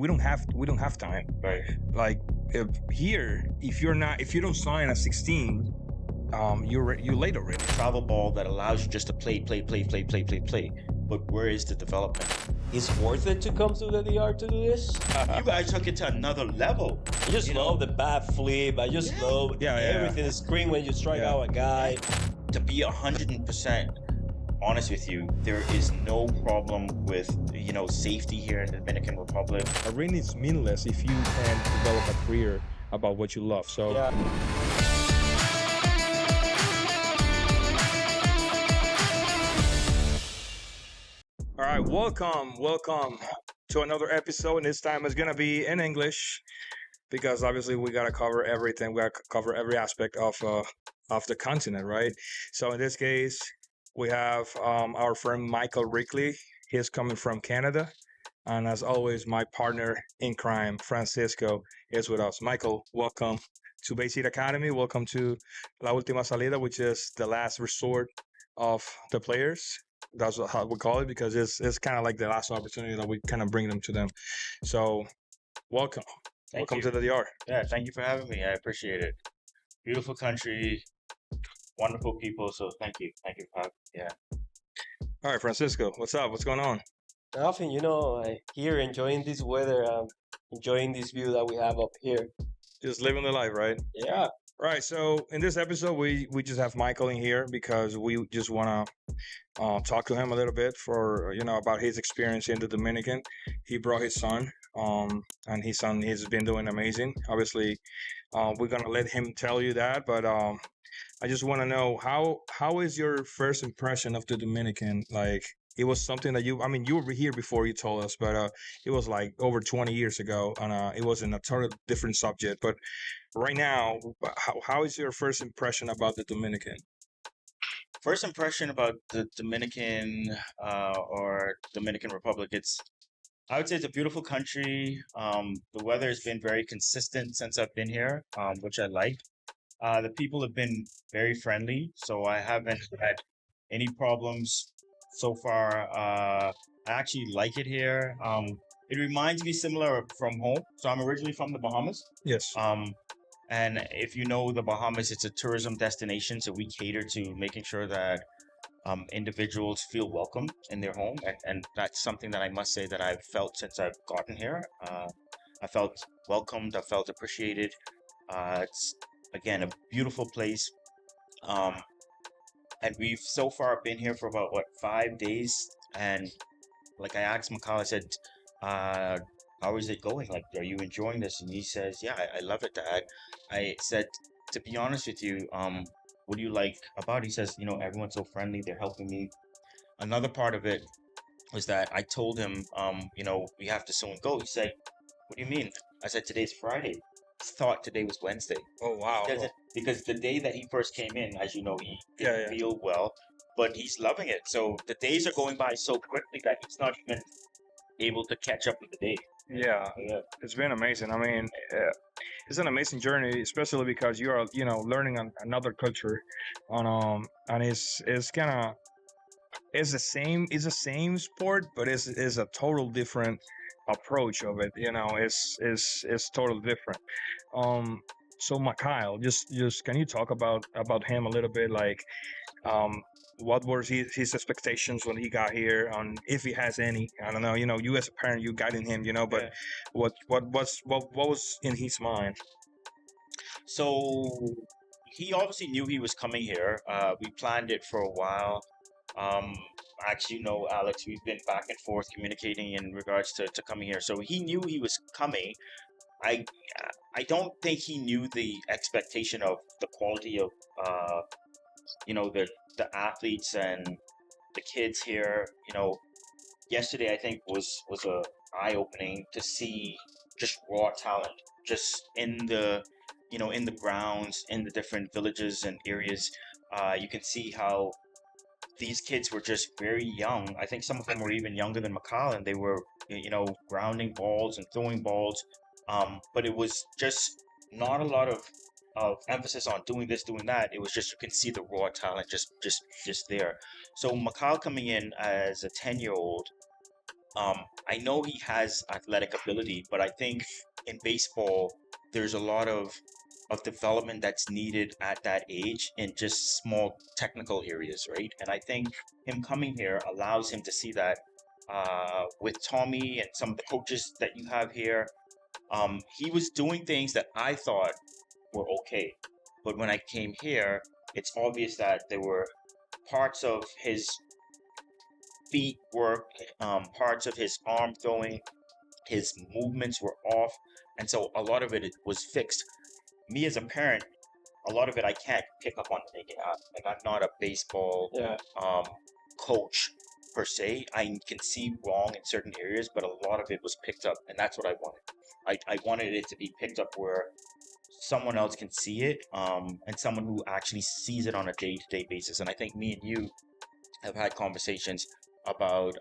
we don't have time. Right. Like if you don't sign at 16, you're late already. Travel ball that allows you just to play. But where is the development? It's worth it to come to the DR to do this. You guys took it to another level. I just love the bat flip. I just love everything. The screen when you strike out a guy. To be 100% honest with you, there is no problem with safety here in the Dominican Republic. A ring is meaningless if you can develop a career about what you love. So. Yeah. All right, welcome to another episode. And this time it's gonna be in English because obviously we gotta cover everything. We gotta cover every aspect of the continent, right? So in this case, we have our friend Michael Reckley. He's coming from Canada, and as always, my partner in crime, Francisco, is with us. Michael, welcome to Baseheat Academy. Welcome to La Ultima Salida, which is the last resort of the players. That's how we call it because it's kind of like the last opportunity that we kind of bring them to them. So, welcome to the DR. Yeah, thank you for having me. I appreciate it. Beautiful country, wonderful people. So thank you for having me. Yeah. All right, Francisco, what's up? What's going on? Nothing, here enjoying this weather, enjoying this view that we have up here. Just living the life, right? Yeah. Right. So in this episode, we just have Michael in here because we just want to talk to him a little bit for about his experience in the Dominican. He brought his son, and his son has been doing amazing. Obviously, we're gonna let him tell you that, but I just want to know how is your first impression of the Dominican? Like, it was something that you were here before you told us, but it was like over 20 years ago, and it was in a totally different subject. But right now, how is your first impression about the Dominican? First impression about the Dominican or Dominican Republic, I would say it's a beautiful country. The weather has been very consistent since I've been here, which I like. The people have been very friendly, so I haven't had any problems so far. I actually like it here. It reminds me similar from home. So I'm originally from the Bahamas. Yes. And if you know the Bahamas, it's a tourism destination, so we cater to making sure that individuals feel welcome in their home, and that's something that I must say that I've felt since I've gotten here. I felt welcomed. I felt appreciated. It's again a beautiful place. And we've so far been here for about 5 days, and like I asked Makal, I said, how is it going? Like, are you enjoying this? And he says, yeah, I love it, Dad. I said, to be honest with you, what do you like about it? He says, everyone's so friendly. They're helping me. Another part of it was that I told him, we have to soon go. He said, what do you mean? I said, today's Friday. Thought today was Wednesday. Oh, wow. Because the day that he first came in, as you know, he didn't feel well, but he's loving it. So the days are going by so quickly that he's not even able to catch up with the day. Yeah, it's been amazing. I mean, it's an amazing journey, especially because you are, learning another culture, and it's kind of it's the same sport, but it's a total different approach of it. It's totally different. So Mikhail, just can you talk about him a little bit, like what were his expectations when he got here, on if he has any? I don't know. You as a parent, you guiding him. But what was in his mind? So he obviously knew he was coming here. We planned it for a while. Actually, Alex, we've been back and forth communicating in regards to coming here. So he knew he was coming. I don't think he knew the expectation of the quality of the athletes and the kids here. Yesterday I think was a eye opening to see just raw talent just in the in the grounds, in the different villages and areas. You can see how these kids were just very young. I think some of them were even younger than Makal, and they were grounding balls and throwing balls. But it was just not a lot of emphasis on doing this, doing that. It was just, you can see the raw talent just there. So Makal coming in as a 10-year-old, I know he has athletic ability, but I think in baseball there's a lot of development that's needed at that age in just small technical areas, right? And I think him coming here allows him to see that with Tommy and some of the coaches that you have here. He was doing things that I thought were okay, but when I came here, it's obvious that there were parts of his feet work, parts of his arm throwing, his movements were off, and so a lot of it was fixed. Me as a parent, a lot of it I can't pick up on the naked eye. Like I'm not a baseball Yeah. coach per se. I can see wrong in certain areas, but a lot of it was picked up, and that's what I wanted. I wanted it to be picked up where someone else can see it, and someone who actually sees it on a day-to-day basis. And I think me and you have had conversations about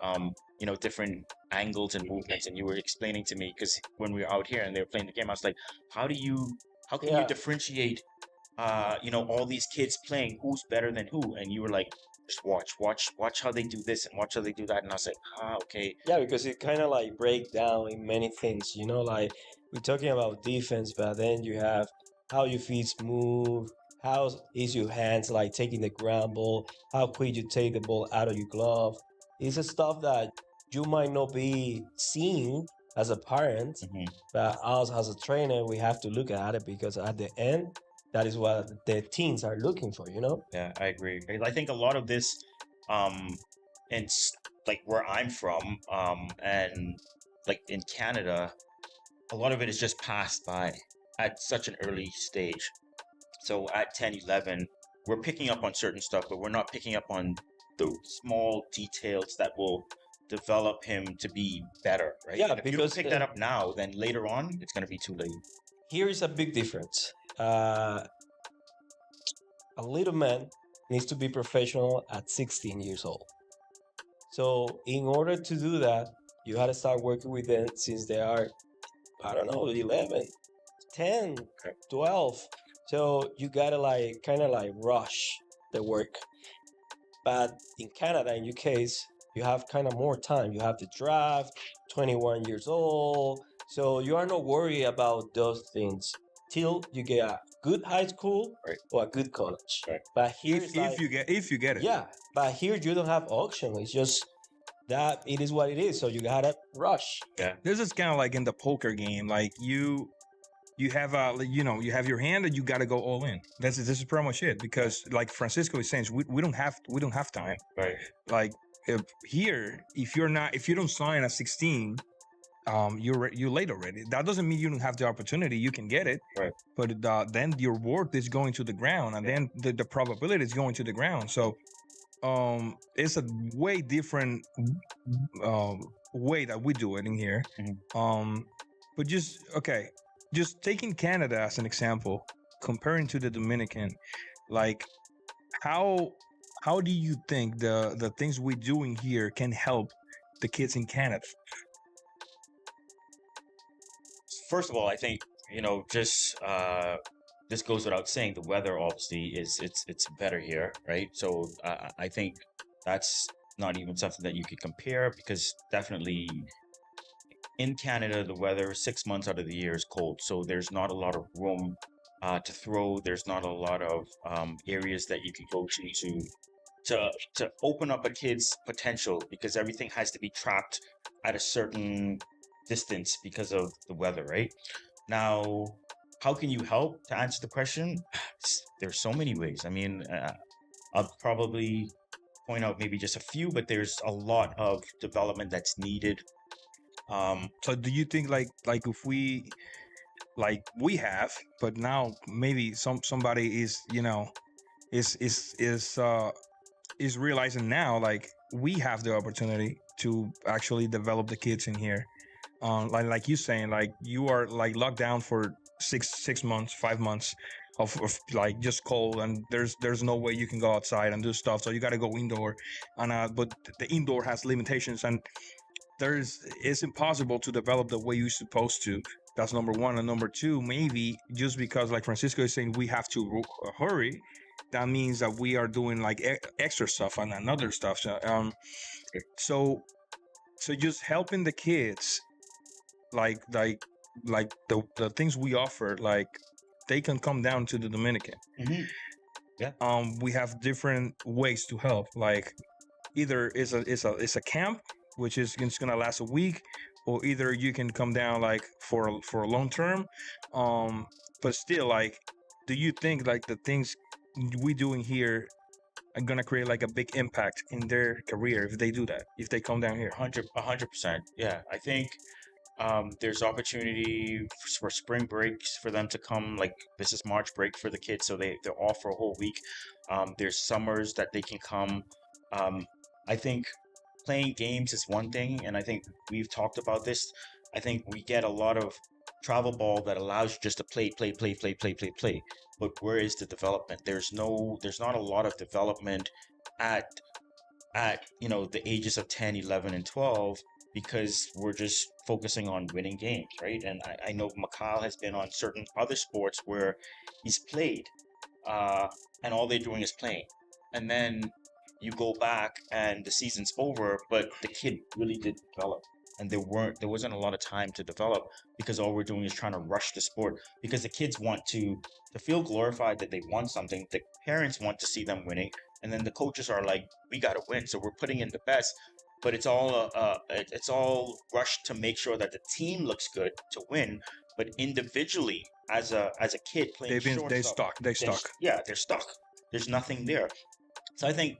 different angles and movements, and you were explaining to me because when we were out here and they were playing the game, I was like, how can you Yeah. differentiate all these kids playing, who's better than who? And you were like, just watch how they do this and watch how they do that. And I was like, okay. Yeah, because it kind of like break down in many things, like we're talking about defense, but then you have how your feet move, how is your hands like taking the ground ball, how quick you take the ball out of your glove. It's a stuff that you might not be seeing as a parent, Mhm. but us as a trainer, we have to look at it because at the end, that is what the teens are looking for. Yeah, I agree. I think a lot of this, and like where I'm from, and like in Canada, a lot of it is just passed by at such an early stage. So at 10, 11, we're picking up on certain stuff, but we're not picking up on the small details that will develop him to be better, right? Yeah, And if you don't because pick that up now, then later on, it's going to be too late. here is a big difference. A little man needs to be professional at 16 years old. So in order to do that, you had to start working with them since they are, I don't know, 11, 10, Okay. 12. So you gotta like kind of like rush the work. But in Canada, in your case, you have kind of more time. You have the draft, 21 years old. So you are not worried about those things till you get a good high school Right. or a good college. Right. But here If, it's like, if you get it. yeah, but here you don't have option. It's just that it is what it is. So you gotta rush. Yeah. This is kind of like in the poker game. Like you have you have your hand and you got to go all in. This is pretty much it. Because like Francisco is saying, we don't have time. Right. Like if you don't sign at 16, you're late already. That doesn't mean you don't have the opportunity. You can get it, Right. but then your worth is going to the ground, and then the probability is going to the ground. So it's a way different way that we do it in here. Mhm. But just taking Canada as an example, comparing to the Dominican, like how do you think the things we're doing here can help the kids in Canada? First of all, I think just this goes without saying. The weather obviously it's better here, right? So I think that's not even something that you could compare because definitely in Canada the weather 6 months out of the year is cold, so there's not a lot of room to throw. There's not a lot of areas that you can go to open up a kid's potential because everything has to be trapped at a certain distance because of the weather, right? Now, how can you help to answer the question? There's so many ways. I mean, I'll probably point out maybe just a few, but there's a lot of development that's needed. So do you think like if we have, but now maybe somebody is is realizing now like we have the opportunity to actually develop the kids in here. Like you saying, like you are like locked down for 6 months, 5 months of like just cold, and there's no way you can go outside and do stuff. So you got to go indoor, and but the indoor has limitations, and it's impossible to develop the way you're supposed to. That's number one. And number two, maybe just because like Francisco is saying we have to hurry, that means that we are doing like extra stuff and another stuff. So So just helping the kids, like like the things we offer, like they can come down to the Dominican. Mm-hmm. Yeah. We have different ways to help. Like either it's a camp, which is it's gonna last a week, or either you can come down like for a long term. But still, like, do you think like the things we doing here are gonna create like a big impact in their career if they do that, if they come down here? 100%. Yeah, I think there's opportunity for spring breaks for them to come. Like this is March break for the kids, so they're off for a whole week. There's summers that they can come. I think playing games is one thing, and I think we've talked about this. I think we get a lot of travel ball that allows you just to play. But where is the development? There's not a lot of development at the ages of 10, 11, and 12 because we're just focusing on winning games, right? And I know Mikhail has been on certain other sports where he's played and all they're doing is playing, and then you go back and the season's over, but the kid really did develop, and there wasn't a lot of time to develop because all we're doing is trying to rush the sport because the kids want to feel glorified that they won something. The parents want to see them winning, and then the coaches are like, we got to win, so we're putting in the best. But it's all rushed to make sure that the team looks good to win. But individually, as a kid playing They shortstop, stuck. yeah, they're stuck. There's nothing there. So I think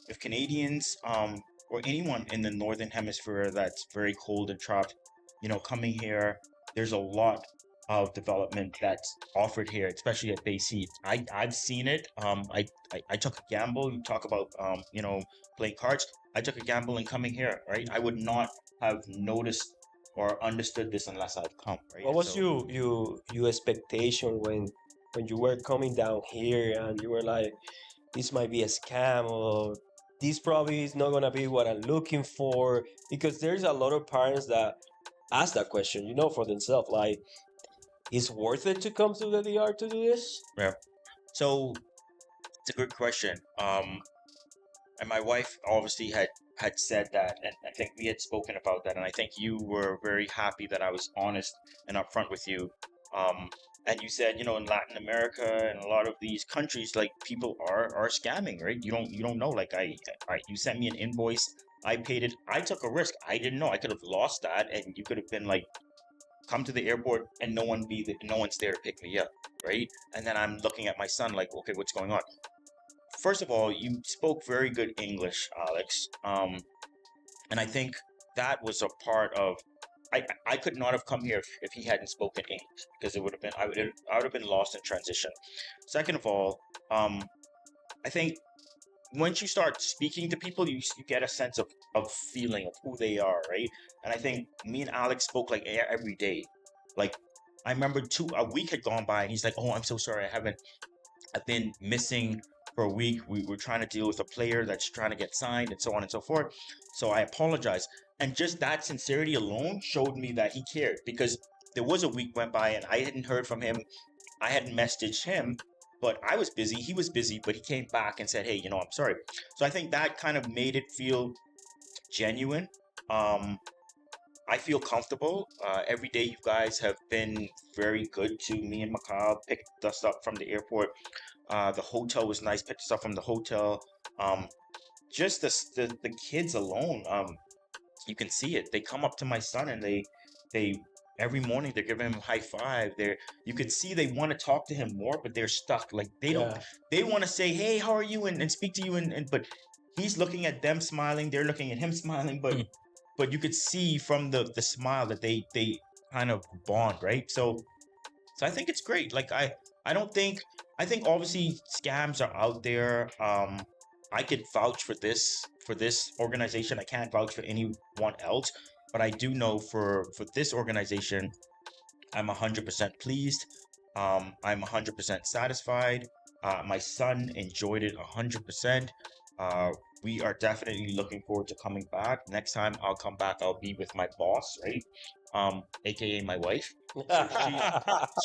if Canadians or anyone in the northern hemisphere that's very cold and trapped, coming here, there's a lot of development that's offered here, especially at Baseheat. I've seen it. I took a gamble. You talk about playing cards. I took a gamble in coming here, right? I would not have noticed or understood this unless I've come, right? What was your expectation when you were coming down here and you were like, this might be a scam or this probably is not gonna be what I'm looking for? Because there's a lot of parents that ask that question, for themselves, like, is worth it to come to the DR to do this? Yeah. So it's a good question. And my wife obviously had said that, and I think we had spoken about that, and I think you were very happy that I was honest and upfront with you. And you said, in Latin America and a lot of these countries, like people are scamming, right? You don't know. Like you sent me an invoice, I paid it, I took a risk. I didn't know I could have lost that, and you could have been like, come to the airport and no one's there to pick me up, right? And then I'm looking at my son like, okay, what's going on? First of all, you spoke very good English, Alex, and I think that was a part of. I could not have come here if he hadn't spoken English because it would have been I would have been lost in transition. Second of all, I think once you start speaking to people, you get a sense of feeling of who they are, right? And I think me and Alex spoke like every day. Like I remember a week had gone by and he's like, oh, I'm so sorry, I've been missing for a week. We were trying to deal with a player that's trying to get signed and so on and so forth. So I apologize. And just that sincerity alone showed me that he cared because there was a week went by and I hadn't heard from him. I hadn't messaged him, but I was busy. He was busy, but he came back and said, hey, I'm sorry. So I think that kind of made it feel genuine. I feel comfortable. Every day you guys have been very good to me and Mikhail, picked us up from the airport. The hotel was nice, picked us up from the hotel. Just the kids alone, you can see it. They come up to my son and they every morning they're giving him a high five. You could see they want to talk to him more, but they're stuck. Like they want to say, hey, how are you? And speak to you. And but he's looking at them smiling. They're looking at him smiling. But you could see from the smile that they kind of bond, right? So I think it's great. Like I think obviously scams are out there. I could vouch for this organization. I can't vouch for anyone else, but I do know for this organization, I'm 100% pleased. I'm 100% satisfied. My son enjoyed it 100%. We are definitely looking forward to coming back. Next time I'll come back, I'll be with my boss, right? AKA my wife. So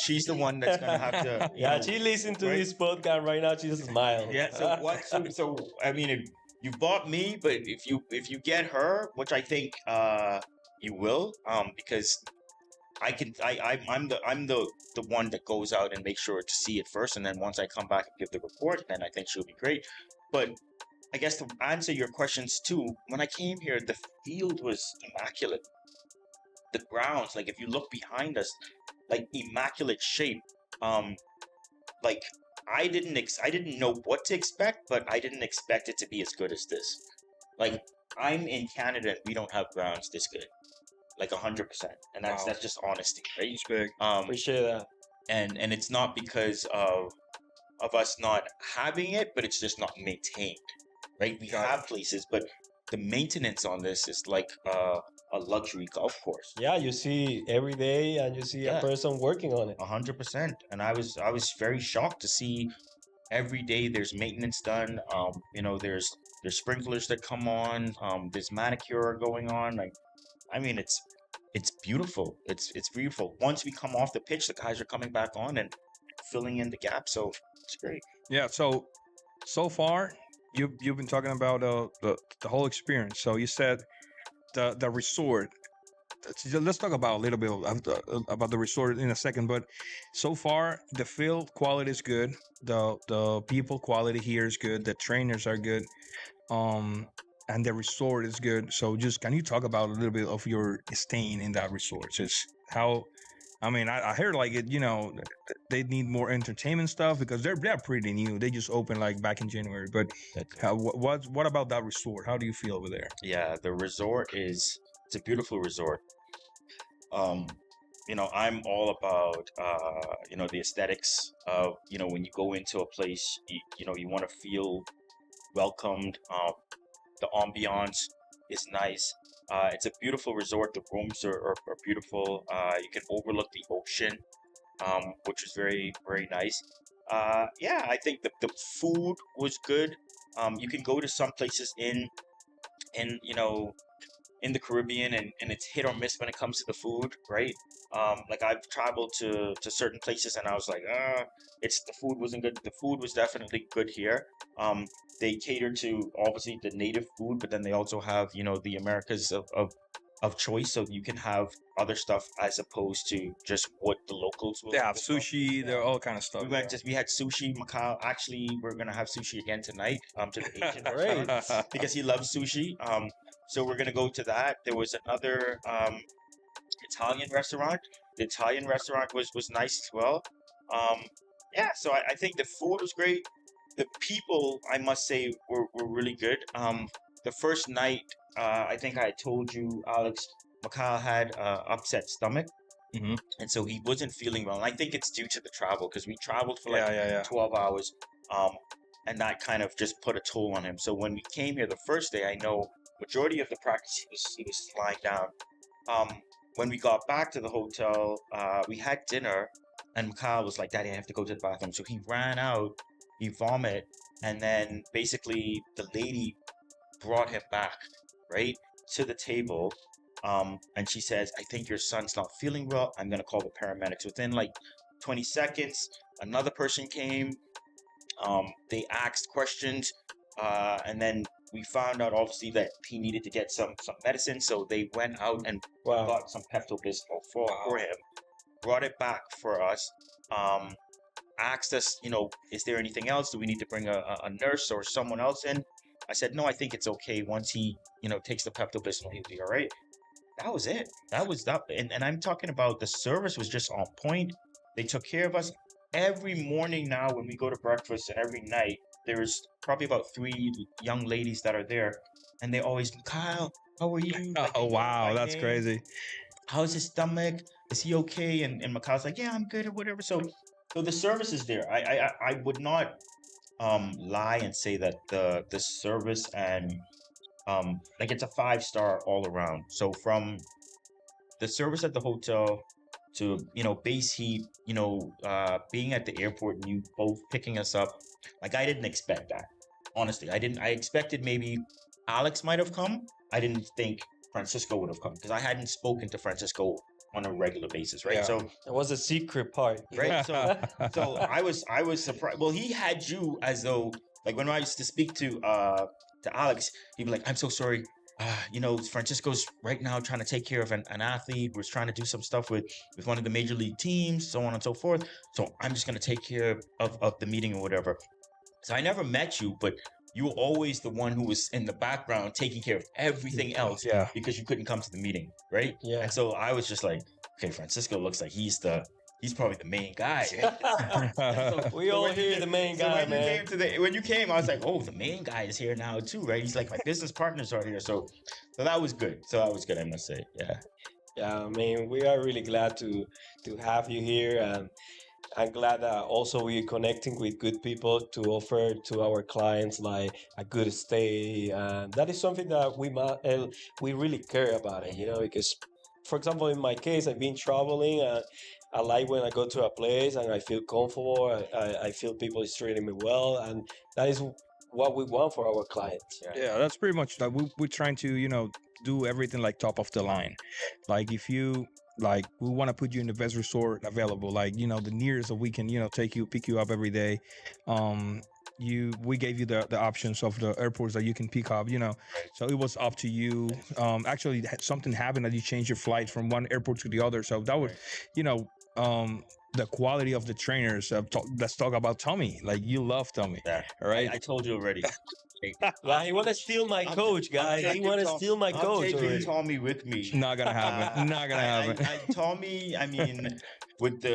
she's the one that's gonna have to. She listened to this podcast right now. She just smiled. Yeah. So what? So I mean, you bought me, but if you get her, which I think you will, because I'm the one that goes out and makes sure to see it first, and then once I come back and give the report, then I think she'll be great. But I guess to answer your questions too, when I came here, the field was immaculate. The grounds, like if you look behind us, like immaculate shape. Like I didn't know what to expect, but I didn't expect it to be as good as this. Like I'm in Canada and we don't have grounds this good, like 100%, and Wow. that's just honesty, right? It's big. Appreciate that. And it's not because of us not having it, but it's just not maintained, right? We Got it. have places, but the maintenance on this is like a luxury golf course. Yeah, you see every day, and you see a Yeah. person working on it. 100%. And I was very shocked to see every day there's maintenance done. You know, there's sprinklers that come on. There's manicure going on. Like, I mean, it's beautiful. It's beautiful. Once we come off the pitch, the guys are coming back on and filling in the gap. So it's great. Yeah. So far, you've been talking about the whole experience. So you said the resort. Let's talk about a little bit about the resort in a second. But so far, the field quality is good. The people quality here is good. The trainers are good. And the resort is good. So just can you talk about a little bit of your staying in that resort? Just how, I mean, I heard like it, you know, they need more entertainment stuff because they're pretty new. They just opened like back in January. But what about that resort? How do you feel over there? Yeah, the resort it's a beautiful resort. You know, I'm all about you know, the aesthetics of, you know, when you go into a place, you know, you want to feel welcomed. The ambiance is nice. It's a beautiful resort. The rooms are beautiful. You can overlook the ocean, which is very, very nice. Yeah, I think the food was good. You can go to some places you know, in the Caribbean, and it's hit or miss when it comes to the food, right? Like I've traveled to certain places and I was like, it's the food wasn't good. The food was definitely good here. They cater to obviously the native food, but then they also have, you know, the Americas of choice, so you can have other stuff as opposed to just what the locals will. They have sushi. They're all kind of stuff. We had sushi. Macau. Actually, we're gonna have sushi again tonight. To the Asian Great. restaurant because he loves sushi. So we're gonna go to that. There was another Italian restaurant. The Italian restaurant was nice as well. Yeah, so I think the food was great. The people, I must say, were really good. The first night, I think I told you, Alex, Macau had upset stomach. Mhm. And so he wasn't feeling well. And I think it's due to the travel because we traveled for like Yeah. 12 hours. And that kind of just put a toll on him. So when we came here the first day, I know majority of the practice he was lying down. When we got back to the hotel, we had dinner, and Mikhail was like, "Daddy, I have to go to the bathroom." So he ran out, he vomited, and then basically the lady brought him back, right, to the table. And she says, "I think your son's not feeling well. I'm gonna call the paramedics." Within like 20 seconds, another person came. They asked questions, and then we found out obviously that he needed to get some medicine. So they went out and Wow. got some Pepto-Bismol for him, brought it back for us. Asked us, you know, is there anything else? Do we need to bring a nurse or someone else in? I said, no, I think it's okay. Once he, you know, takes the Pepto-Bismol, he'll be all right. That was it. That was that. And I'm talking about the service was just on point. They took care of us. Every morning now when we go to breakfast and every night, there's probably about 3 young ladies that are there. And they always, Kyle, how are you? Like, Oh they know wow, my that's name. crazy. How's his stomach? Is he okay? And Mikhail's like, yeah, I'm good or whatever. So the service is there. I would not lie and say that the service and like it's a 5-star all around. So from the service at the hotel to, you know, Baseheat, you know, being at the airport and you both picking us up, like I didn't expect that. Honestly, I didn't. I expected maybe Alex might have come. I didn't think Francisco would have come because I hadn't spoken to Francisco on a regular basis, right? Yeah. So It was a secret part. right, so I was surprised. Well, he had you as though Like when I used to speak to Alex, he'd be like, "I'm so sorry. Francisco's right now trying to take care of an athlete. Was trying to do some stuff with one of the major league teams, so on and so forth. So I'm just gonna take care of the meeting or whatever." So I never met you, but you were always the one who was in the background taking care of everything else Yeah. because you couldn't come to the meeting, right? Yeah. And so I was just like, okay, Francisco looks like he's probably the main guy. We all hear the main guy, man. When you came, I was like, oh, the main guy is here now too, right? He's like, my business partners are here, so that was good. I must say, yeah. Yeah, I mean, we are really glad to have you here, and I'm glad that also we're connecting with good people to offer to our clients like a good stay, and that is something that we really care about it, because, for example, in my case, I've been traveling, and I like when I go to a place and I feel comfortable. I feel people is treating me well, and that is what we want for our clients. Yeah, that's pretty much like we're trying to, do everything like top of the line. Like if you like, we want to put you in the best resort available. Like, the nearest that we can, pick you up every day. We gave you the options of the airports that you can pick up, so it was up to you. Actually something happened that you changed your flight from one airport to the other. So that was, the quality of the trainers. Let's talk about Tommy. Like, you love Tommy. Yeah. All right. I told you already. Yeah, he want to steal my coach, guys. He want to steal my coach. I'm taking Tommy with me. Not gonna happen. Not gonna happen. Tommy, I mean,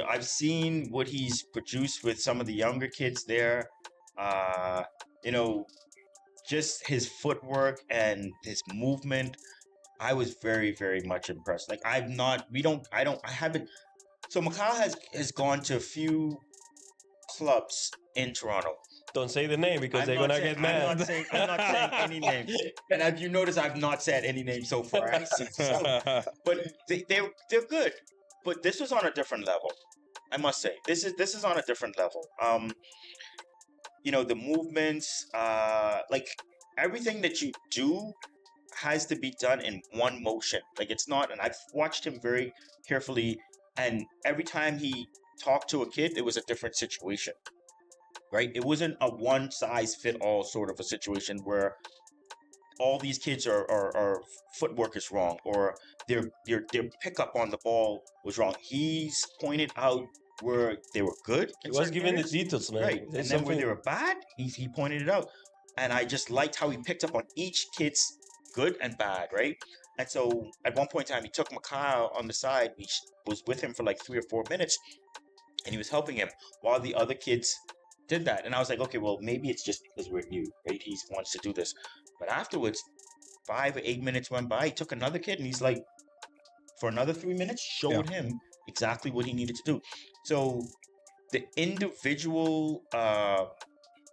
I've seen what he's produced with some of the younger kids there. Just his footwork and his movement. I was very, very much impressed. Like, I haven't. So Mikhail has gone to a few clubs in Toronto. Don't say the name because they're gonna get mad. I'm not saying any names. And as you notice, I've not said any names so far. But they're good. But this was on a different level. I must say, this is on a different level. The movements, like everything that you do has to be done in one motion. Like, it's not. And I've watched him very carefully. And every time he talked to a kid, it was a different situation, right? It wasn't a one-size-fit-all sort of a situation where all these kids are footwork is wrong, or their pickup on the ball was wrong. He's pointed out where they were good. He was giving the details, man. Right. And then when they were bad, he pointed it out. And I just liked how he picked up on each kid's good and bad, right? And so at one point in time, he took Mikhail on the side. He was with him for like 3 or 4 minutes, and he was helping him while the other kids did that. And I was like, okay, well, maybe it's just because we're new, right? He wants to do this. But afterwards, 5 or 8 minutes went by. He took another kid, and he's like, for another 3 minutes, showed him exactly what he needed to do. So the individual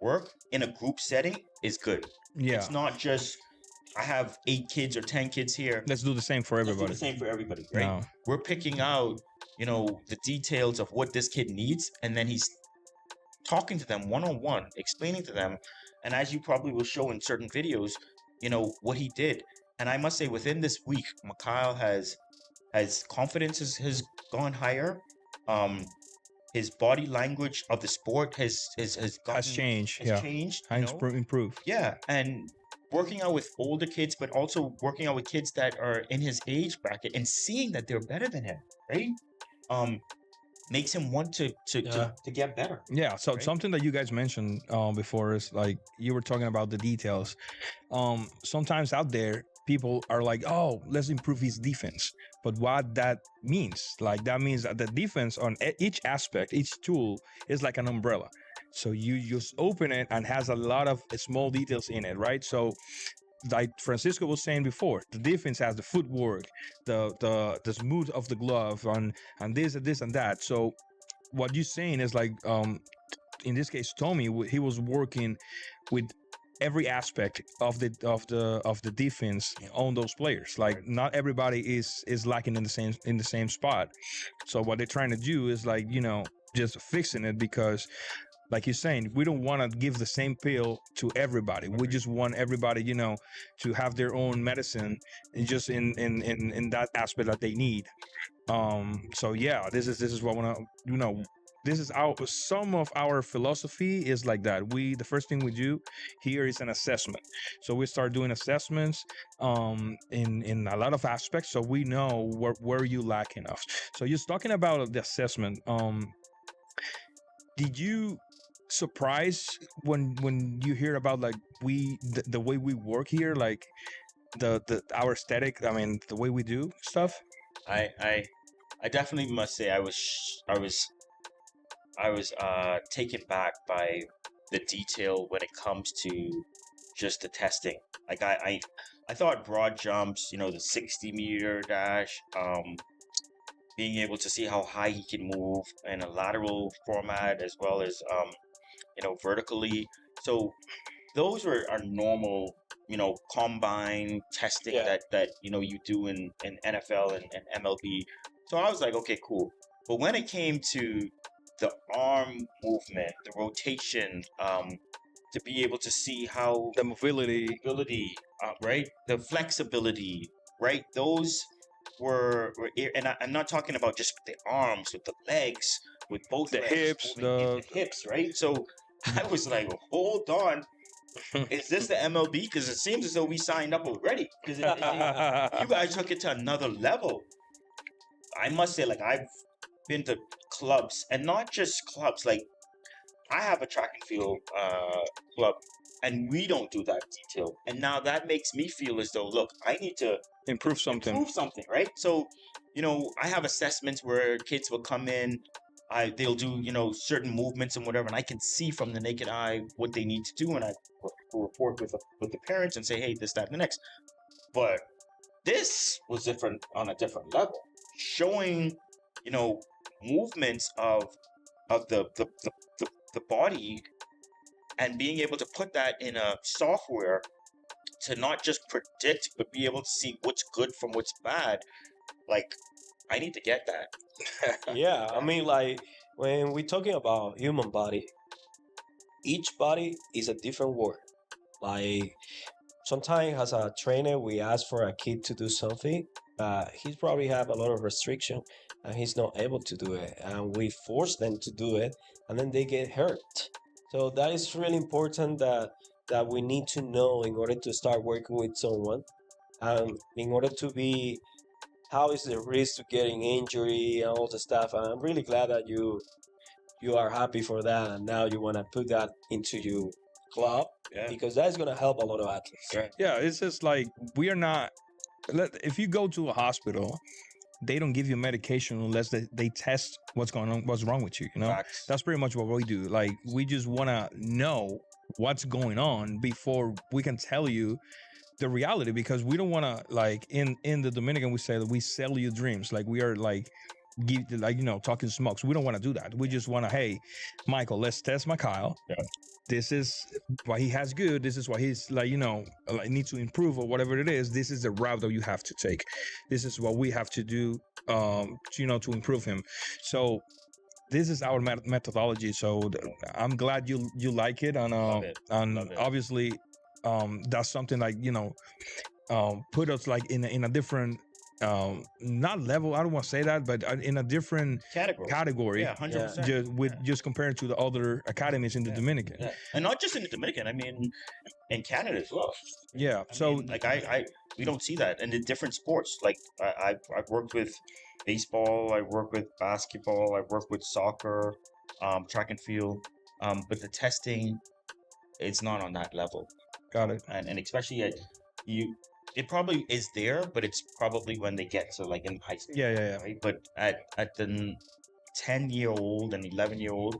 work in a group setting is good. Yeah. It's not just, I have 8 kids or 10 kids here. Let's do the same for everybody. Let's do the same for everybody, right? No. We're picking out, the details of what this kid needs, and then he's talking to them one-on-one, explaining to them. And as you probably will show in certain videos, what he did. And I must say, within this week, Mikhail has confidence has gone higher. His body language of the sport has changed. Changed. Improved. Yeah, and working out with older kids, but also working out with kids that are in his age bracket, and seeing that they're better than him, right? Makes him want to get better. Yeah. So right? Something that you guys mentioned before is like, you were talking about the details. Sometimes out there, people are like, oh, let's improve his defense. But what that means, that means that the defense on each aspect, each tool is like an umbrella. So you just open it and has a lot of small details in it, right? So like Francisco was saying before, the defense has the footwork, the smooth of the glove, and this and that. So what you're saying is like, in this case, Tommy, he was working with every aspect of the defense on those players. Like, not everybody is lacking in the same spot. So what they're trying to do is like, just fixing it, because like you're saying, we don't want to give the same pill to everybody. We just want everybody, to have their own medicine, and just in that aspect that they need. So yeah, this is what I want to, this is our some of our philosophy is like that. The first thing we do here is an assessment. So we start doing assessments in a lot of aspects, so we know where you lacking of. So just talking about the assessment, did you surprise when you hear about like the way we work here, like the our aesthetic, I mean the way we do stuff? I definitely must say I was taken back by the detail when it comes to just the testing. Like I thought broad jumps, you know, the 60-meter dash, being able to see how high he can move in a lateral format as well as you know, vertically. So those are normal, you know, combine testing Yeah. that you know you do in NFL and MLB. So I was like, okay, cool. But when it came to the arm movement, the rotation, to be able to see how The mobility. ability, right, the flexibility, right, those and I'm not talking about just the arms, with the legs, with both The legs hips, moving in the hips, right? So I was like, hold on, is this the MLB? Because it seems as though we signed up already. Because you guys took it to another level. I must say, like, I've been to clubs, and not just clubs. Like, I have a track and field club, and we don't do that detail. And now that makes me feel as though, look, I need to improve something. improve something, right? So, you know, I have assessments where kids will come in, they'll do, you know, certain movements and whatever, and I can see from the naked eye what they need to do, and I will report with the parents and say, hey, this, that, and the next. But this was different on a different level, showing, you know, movements of the body, and being able to put that in a software to not just predict but be able to see what's good from what's bad. Like, I need to get that. Yeah, I mean, like when we're talking about human body, each body is a different word. Like sometimes as a trainer, we ask for a kid to do something, he's probably have a lot of restriction and he's not able to do it, and we force them to do it, and then they get hurt. So that is really important that we need to know in order to start working with someone, in order to be how is the risk to getting injury and all the stuff. And I'm really glad that you are happy for that, and now you want to put that into your club Yeah. because that's going to help a lot of athletes. Right. Yeah, it's just like we are not. If you go to a hospital, they don't give you medication unless they test what's going on, what's wrong with you. You know, Facts. that's pretty much what we do. Like we just want to know what's going on before we can tell you the reality, because we don't want to, like in the Dominican we say that we sell you dreams, like we are like like, you know, talking smokes. We don't want to do that. We just want to, hey, Michael, let's test my Kyle. Yeah. This is what he has good. This is what he's like, you know, like needs to improve or whatever it is. This is the route that you have to take. This is what we have to do, you know, to improve him. So this is our methodology. So I'm glad you like it, and Love it. obviously that's something like, you know, put us like in a different not level, I don't want to say that, but in a different category. Yeah, 100%. Just compared to the other academies in the Dominican. Yeah. And not just in the Dominican, I mean in Canada as well. Yeah. I mean, like I we don't see that in the different sports. Like I've worked with baseball, I work with basketball, I work with soccer, track and field, but the testing, it's not on that level. Got it. And especially it probably is there, but it's probably when they get to like in high school. Yeah. Right? But at the 10-year-old and 11-year-old,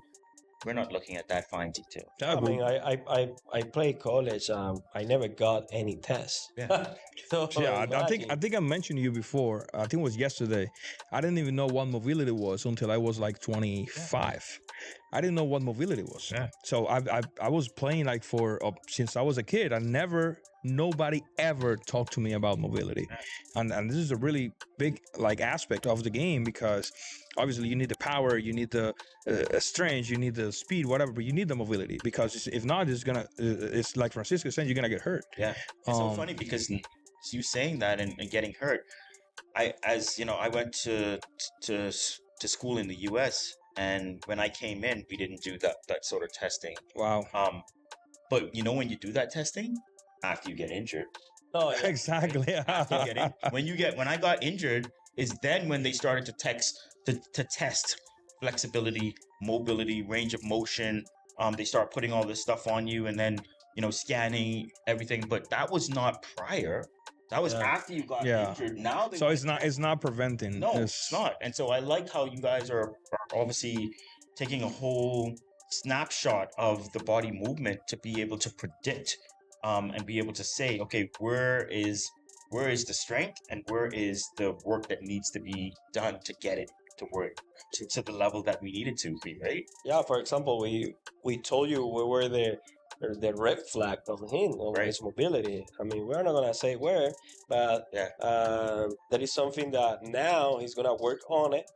we're not looking at that fine detail. I mean, I played college. I never got any tests. Yeah. So Yeah, I think imagine. I mentioned to you before. I think it was yesterday. I didn't even know what mobility was until I was like 25. I didn't know what mobility was. Yeah. So I was playing like for since I was a kid. Nobody ever talked to me about mobility, and this is a really big like aspect of the game, because obviously you need the power, you need the strength, you need the speed, whatever, but you need the mobility, because if not, it's like Francisco saying, you're gonna get hurt. Yeah. It's so funny because you saying that and getting hurt. I went to school in the U.S. And when I came in, we didn't do that sort of testing. Wow. But you know when you do that testing? After you get injured. Oh yeah. Exactly. After you get in, when I got injured is then when they started to test flexibility, mobility, range of motion. They start putting all this stuff on you and then scanning everything. But that was not prior. That was Yeah. after you got Yeah. injured. Now they So wanna it's not preventing. no, it's not. And so I like how you guys are obviously taking a whole snapshot of the body movement to be able to predict and be able to say, okay, where is the strength and where is the work that needs to be done to get it to work to the level that we need it to be, right? Yeah, for example, we told you we were the red flag of him on Right. his mobility. I mean, we're not gonna say where, but Yeah. that is something that now he's gonna work on it.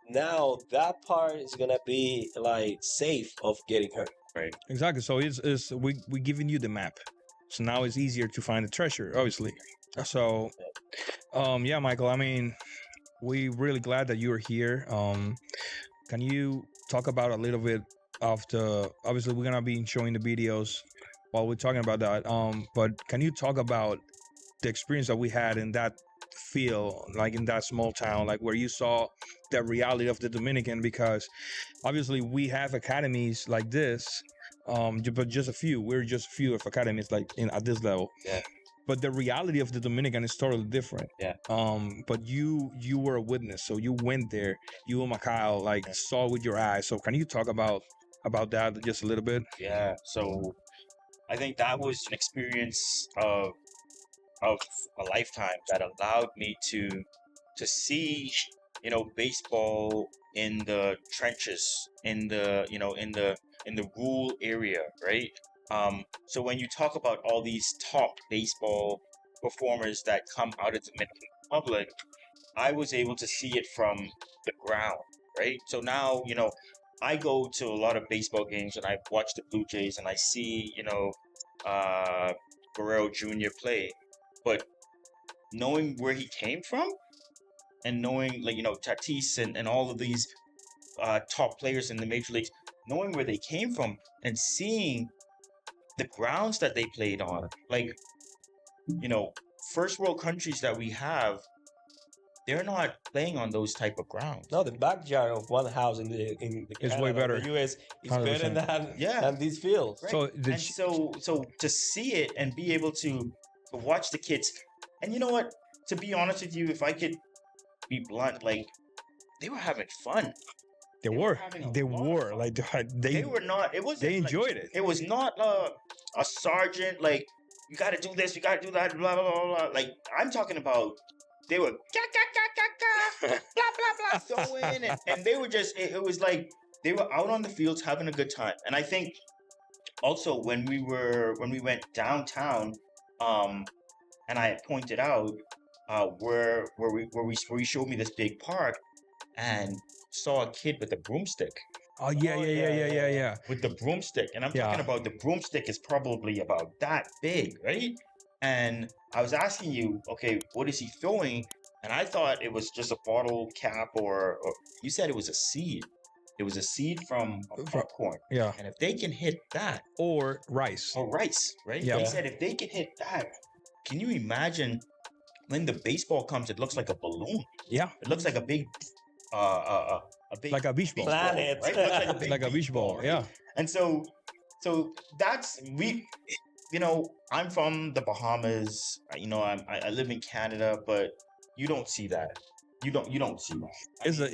Now that part is gonna be like safe of getting hurt. Right. Exactly. So it's we giving you the map. So now it's easier to find the treasure, obviously. So yeah, Michael, I mean, we really glad that you're here. Can you talk about a little bit of the obviously we're gonna be showing the videos while we're talking about that. But can you talk about the experience that we had in that field, like in that small town, like where you saw the reality of the Dominican? Because obviously we have academies like this, but just a few. We're just a few of academies like at this level. Yeah. But the reality of the Dominican is totally different. Yeah. But you were a witness, so you went there. You and Mikhail saw with your eyes. So can you talk about that just a little bit? Yeah. So I think that was an experience of a lifetime that allowed me to see baseball in the trenches, in the rural area, right? So when you talk about all these top baseball performers that come out of the Dominican Republic, I was able to see it from the ground, right? So now I go to a lot of baseball games and I watch the Blue Jays and I see Guerrero Jr. play, but knowing where he came from and knowing Tatis and all of these top players in the major leagues, knowing where they came from and seeing the grounds that they played on, first world countries that we have, they're not playing on those type of grounds. No, the backyard of one house in the It's way better. The US is 100%. better than these fields. Right. So so to see it and be able to watch the kids, and you know what? To be honest with you, if I could be blunt, they were having fun. They were having a they lot of were fun. like They were not. It wasn't. they enjoyed it. It was not a sergeant you got to do this, you got to do that, blah blah blah blah. I'm talking about they were blah blah blah throwing and they were just it was like they were out on the fields having a good time. And I think also when we went downtown, and I had pointed out where you showed me this big park and saw a kid with a broomstick. Oh yeah. With the broomstick. And I'm talking about the broomstick is probably about that big, right? And I was asking you, okay, what is he throwing? And I thought it was just a bottle cap or you said it was a seed. It was a seed from a popcorn. Yeah. And if they can hit that. Or rice. Or rice, right? Yeah. He said if they can hit that, can you imagine when the baseball comes, it looks like a balloon. Yeah. It looks like a big like a beach ball. Planet. Right? It looks like a big Like a beach ball, right? yeah. And so that's I'm from the Bahamas. I live in Canada, but you don't see that. You don't see that.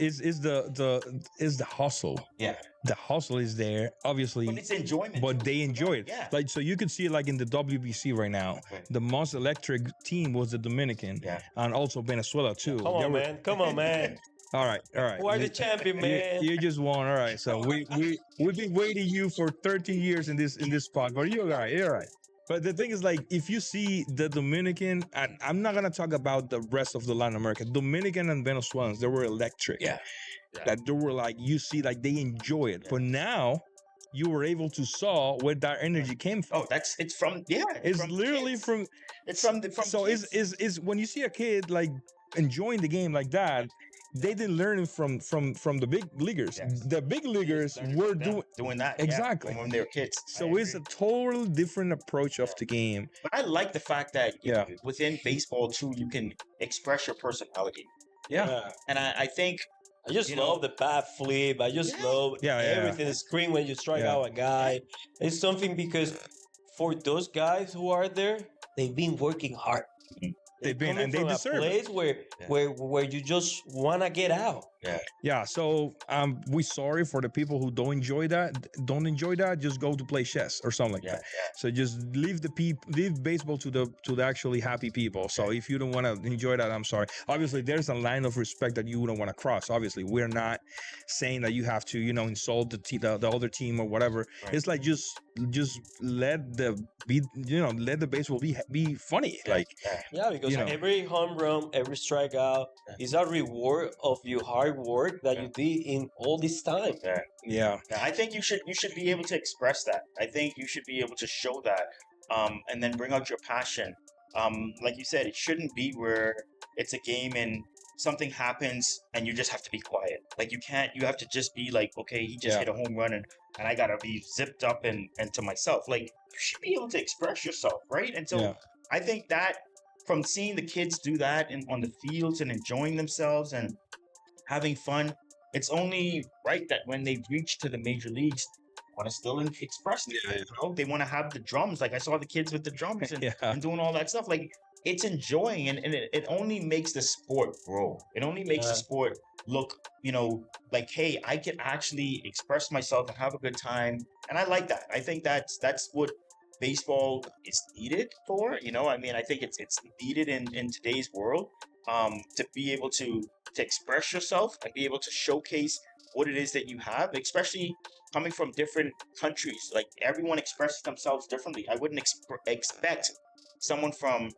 Is the hustle. Yeah. The hustle is there, obviously. But it's enjoyment. But they enjoy it. Yeah. So you can see it like in the WBC right now. Right. The most electric team was the Dominican. Yeah. And also Venezuela too. Come on, man. All right. Who are the champion, man? You just won. All right. So we've been waiting you for 13 years in this spot, but you're all right. You're all right. But the thing is, if you see the Dominican, and I'm not gonna talk about the rest of the Latin America, Dominican and Venezuelans, they were electric. Yeah. That they were you see, they enjoy it. Yeah. But now you were able to saw where that energy came from. Oh, it's from It's from literally kids. From. It's from So kids. is when you see a kid enjoying the game like that. they didn't learn it from the big leaguers. Yes. The big leaguers Learning were from them, doing that exactly. when they were kids. So it's a totally different approach of the game. But I like the fact that Yeah. within baseball too, you can express your personality. Yeah. And I think I just you love know, the bat flip. I just Yeah. love Yeah, yeah, everything. The screen when you strike Yeah. out a guy. It's something because for those guys who are there, they've been working hard. They've been, coming and they from a deserve it. place where Yeah. where you just wanna get out. Yeah, so we sorry for the people who don't enjoy that. Just go to play chess or something like that. So just leave baseball to the actually happy people. So if you don't want to enjoy that, I'm sorry. Obviously, there's a line of respect that you don't want to cross. Obviously, we're not saying that you have to insult the other team or whatever. Right. It's like just let the baseball be funny. Like Yeah, because every home run, every strikeout is a reward of your hard work that you did in all this time. Yeah. I think you should be able to express that. I think you should be able to show that, and then bring out your passion. Like you said, it shouldn't be where it's a game and something happens and you just have to be quiet. Like you have to just be like, okay, he just hit a home run and I gotta be zipped up and to myself. Like you should be able to express yourself, right? And so I think that from seeing the kids do that on the fields and enjoying themselves and having fun, it's only right that when they reach to the major leagues, want to still express it. They want to have the drums. Like I saw the kids with the drums and doing all that stuff. Like it's enjoying, and it only makes the sport grow. It only makes the sport look, like, hey, I can actually express myself and have a good time. And I like that. I think that's what baseball is needed for. I mean, I think it's needed in today's world, to be able to express yourself and be able to showcase what it is that you have, especially coming from different countries. Like everyone expresses themselves differently. I wouldn't expect someone from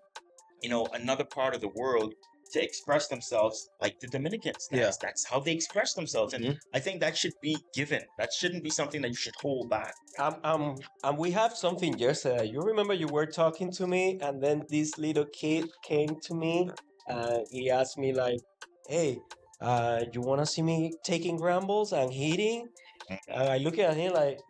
another part of the world to express themselves like the Dominicans. That's how they express themselves, and I think that should be given. That shouldn't be something that you should hold back. We have something yesterday. You remember you were talking to me, and then this little kid came to me, and he asked me like, "Hey, you wanna see me taking ground balls and hitting?" And I look at him like,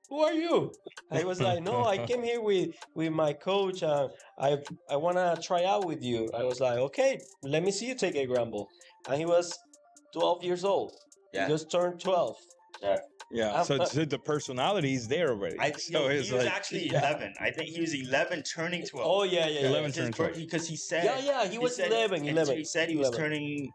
"Who are you?" I was like, "No, I came here with my coach. I wanna try out with you." I was like, "Okay, let me see you take a ground ball." And he was 12 years old. He just turned 12. Yeah. So the personality is there already. He was actually 11. I think he was 11 turning 12. Oh, yeah. 11 turning 12. Because he said... he was 11. He said he was turning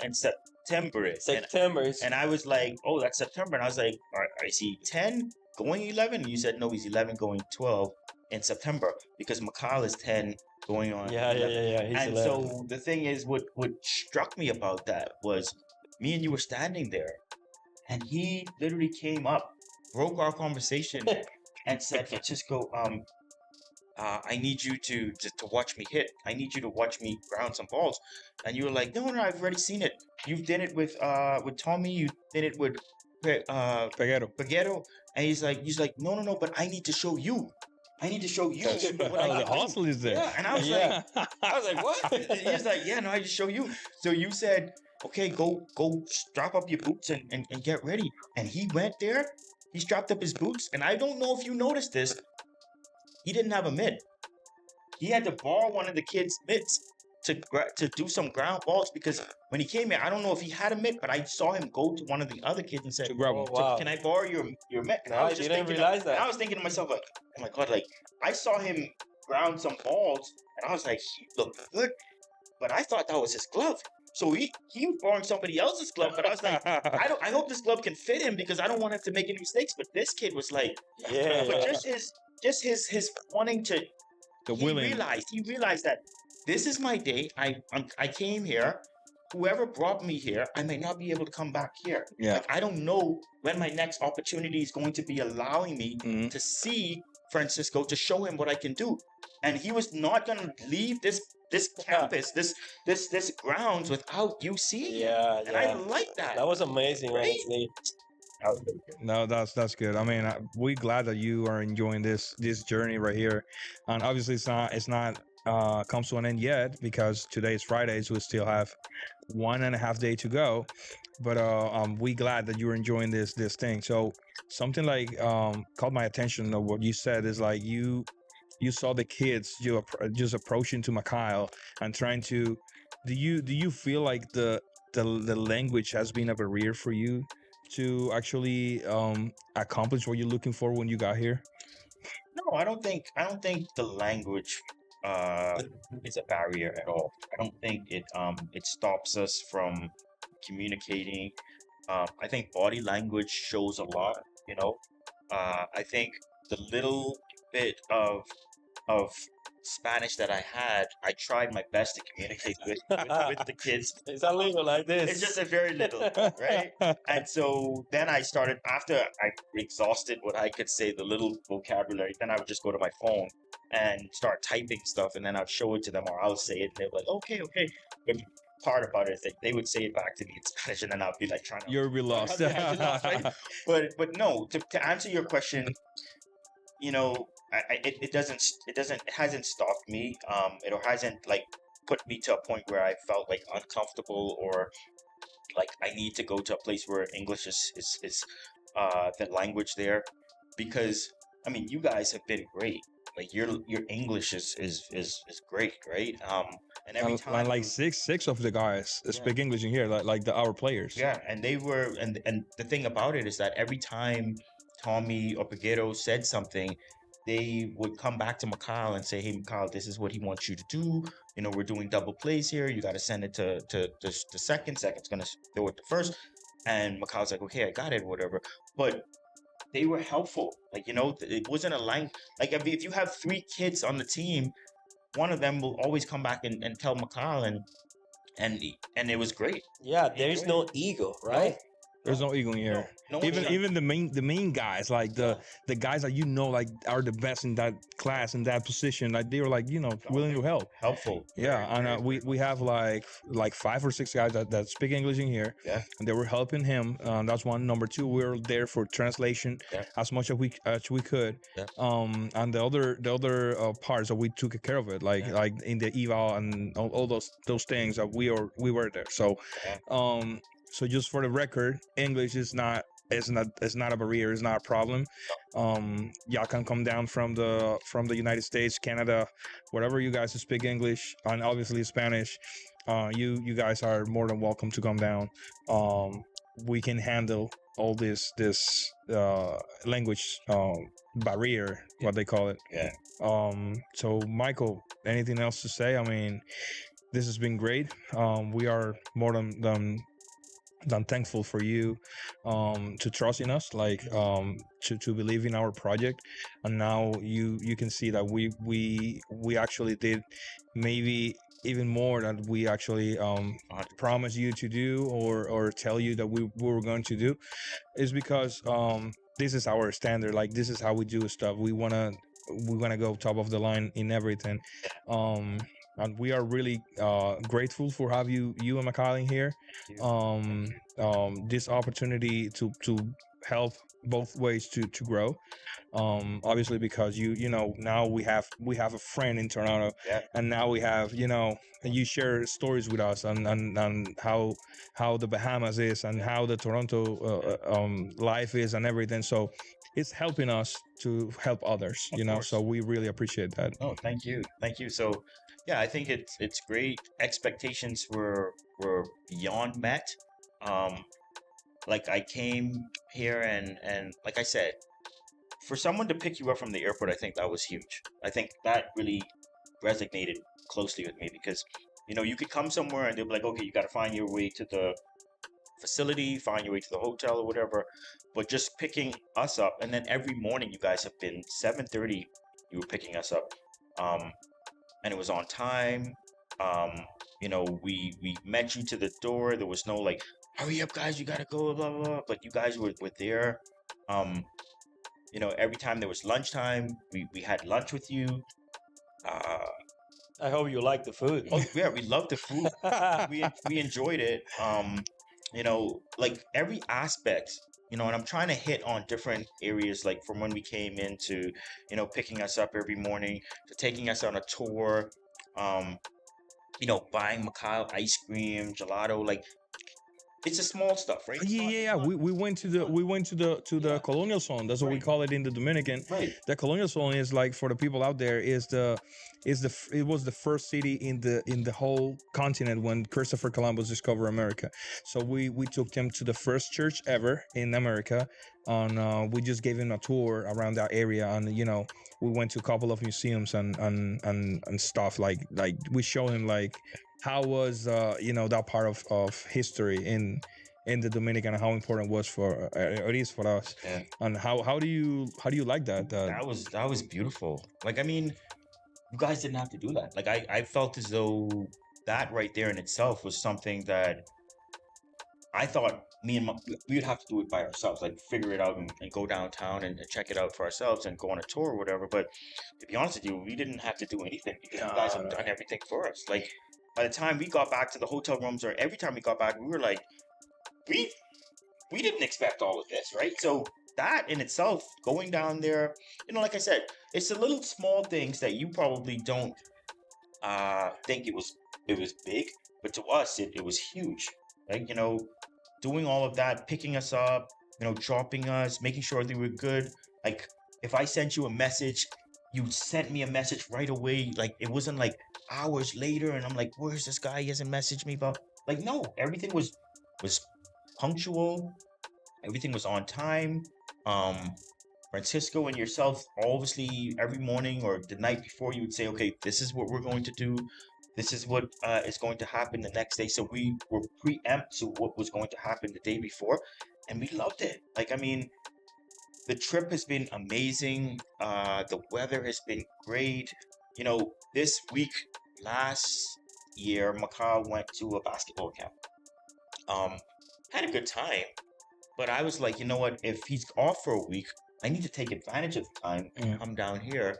in September. September. And I was like, oh, that's September. And I was like, is he 10 going 11? And you said, no, he's 11 going 12 in September. Because Mikhail is 10 going on 11. Yeah. He's and 11. so the thing is, what struck me about that was me and you were standing there. And he literally came up, broke our conversation, and said, Francisco, I need you to watch me hit. I need you to watch me ground some balls. And you were like, no, I've already seen it. You did it with Tommy. You did it with Peguero. And he's like, no, but I need to show you. I need to show you. The hustle is there. Yeah, and I was like, what? He's like, yeah, no, I just show you. So you said, okay, go strap up your boots and get ready. And he went there. He strapped up his boots. And I don't know if you noticed this. He didn't have a mitt. He had to borrow one of the kids' mitts to do some ground balls, because when he came here, I don't know if he had a mitt, but I saw him go to one of the other kids and said, can I borrow your mitt? And I didn't realize that. And I was thinking to myself, like, oh my God, like, I saw him ground some balls, and I was like, he looked good. But I thought that was his glove. So he was borrowing somebody else's glove, but I was like, I hope this glove can fit him, because I don't want him to make any mistakes. But this kid was like, just his wanting to. He realized that this is my day. I came here. Whoever brought me here, I may not be able to come back here. Yeah. Like, I don't know when my next opportunity is going to be allowing me to see Francisco, to show him what I can do. And he was not going to leave this campus, this grounds without you seeing it. And I like that. That was amazing, right? honestly. No, that's good. I mean, we're glad that you are enjoying this journey right here. And obviously, it's not comes to an end yet, because today is Friday, so we still have 1.5 day to go. But we glad that you're enjoying this thing. So something like caught my attention of what you said is like you saw the kids just approaching to Mikhail and trying to. Do you feel like the language has been a barrier for you to actually accomplish what you're looking for when you got here? No, I don't think the language uh is a barrier at all. I don't think it stops us from communicating. I think body language shows a lot, you know. I think the little bit of Spanish that I had, I tried my best to communicate with the kids. It's a little like It's this. just a very little, right? And so then I started, after I exhausted what I could say, the little vocabulary, then I would just go to my phone and start typing stuff, and then I'd show it to them, or I'll say it, and they're like, okay, okay. But part about it is that they would say it back to me in Spanish, and then I'll be like trying to You'll be lost. right? But no, to answer your question, it hasn't stopped me. It hasn't like put me to a point where I felt like uncomfortable, or like I need to go to a place where English is the language there, because I mean you guys have been great. Like your English is great, right? And every And time like six of the guys speak English in here, like our players. yeah, and they were, and the thing about it is that every time Tommy or Piguero said something, they would come back to Mikhail and say, "Hey, Mikhail, this is what he wants you to do. We're doing double plays here. You got to send it to the second. Second's gonna throw it to first." And Mikhail's like, "Okay, I got it, whatever." But they were helpful. Like it wasn't a line. Like if you have three kids on the team, one of them will always come back and tell Mikhail, and it was great. Yeah, there is no ego, right? There's no ego in here. No Even the main guys, like the guys that like are the best in that class, in that position, like they were like willing to help. helpful. Yeah, and we have like 5 or 6 guys that speak English in here, Yeah. and they were helping him. That's one. Number two, we were there for translation as much as we could. Yeah. And the other parts that we took care of it, like in the eval and all those things that we were there. So, so just for the record, English is not a barrier. It's not a problem. Y'all can come down from the United States, Canada, whatever you guys speak English, and obviously Spanish. You guys are more than welcome to come down. We can handle all this language barrier, what they call it. Yeah. So Michael, anything else to say? I mean, this has been great. We are more than thankful for you to trust in us, like to believe in our project. And now you can see that we actually did maybe even more than we actually promised you to do, or tell you that we were going to do, is because this is our standard. Like, this is how we do stuff. We want to go top of the line in everything. And we are really grateful for have you and Mikhail in here. This opportunity to help both ways to grow. Obviously, because now we have a friend in Toronto, and now we have you share stories with us and how the Bahamas is, and how the Toronto life is, and everything. So it's helping us to help others. So we really appreciate that. Oh, thank you. So yeah, I think it's great. Expectations were beyond met. Like I came here, and like I said, for someone to pick you up from the airport, I think that was huge. I think that really resonated closely with me, because you could come somewhere and they'll be like, okay, you got to find your way to the facility, find your way to the hotel or whatever. But just picking us up, and then every morning you guys have been 7:30, you were picking us up. And it was on time. We met you to the door. There was no like, hurry up, guys, you gotta go, blah blah blah. But you guys were there. Every time there was lunchtime, we had lunch with you. I hope you like the food. Oh yeah, we loved the food. we enjoyed it. Like every aspect. And I'm trying to hit on different areas, like from when we came into, picking us up every morning, to taking us on a tour, Um, buying Macau ice cream, gelato, like it's the small stuff, right? Yeah. We went to the Yeah. colonial zone. That's what we Right. call it in the Dominican. Right. The colonial zone is like, for the people out there, it was the first city in the whole continent when Christopher Columbus discovered America. So we took them to the first church ever in America, and we just gave him a tour around that area, and we went to a couple of museums and stuff, like we showed him like how was that part of history in the Dominican, and how important it was for it is for us. Yeah. And how do you like that? That was beautiful. Like, I mean, you guys didn't have to do that. Like, I felt as though that right there in itself was something that I thought we would have to do it by ourselves, like figure it out and go downtown and check it out for ourselves and go on a tour or whatever. But to be honest with you, we didn't have to do anything because you guys have done everything for us. Like, by the time we got back to the hotel rooms, or every time we got back, we were like, we didn't expect all of this, right? So that in itself, going down there, like I said, it's the little small things that you probably don't think it was big, but to us it was huge. Like, doing all of that, picking us up, dropping us, making sure they were good. Like, if I sent you a message, you sent me a message right away. Like, it wasn't like hours later and I'm like, where's this guy? He hasn't messaged me about. Like, no, everything was punctual. Everything was on time. Francisco and yourself, obviously, every morning or the night before, you would say, okay, this is what we're going to do. This is what is going to happen the next day. So we were preempt to what was going to happen the day before, and we loved it. Like, I mean, the trip has been amazing. The weather has been great. This week, last year, Macau went to a basketball camp. Had a good time, but I was like, you know what? If he's off for a week, I need to take advantage of the time and come down here,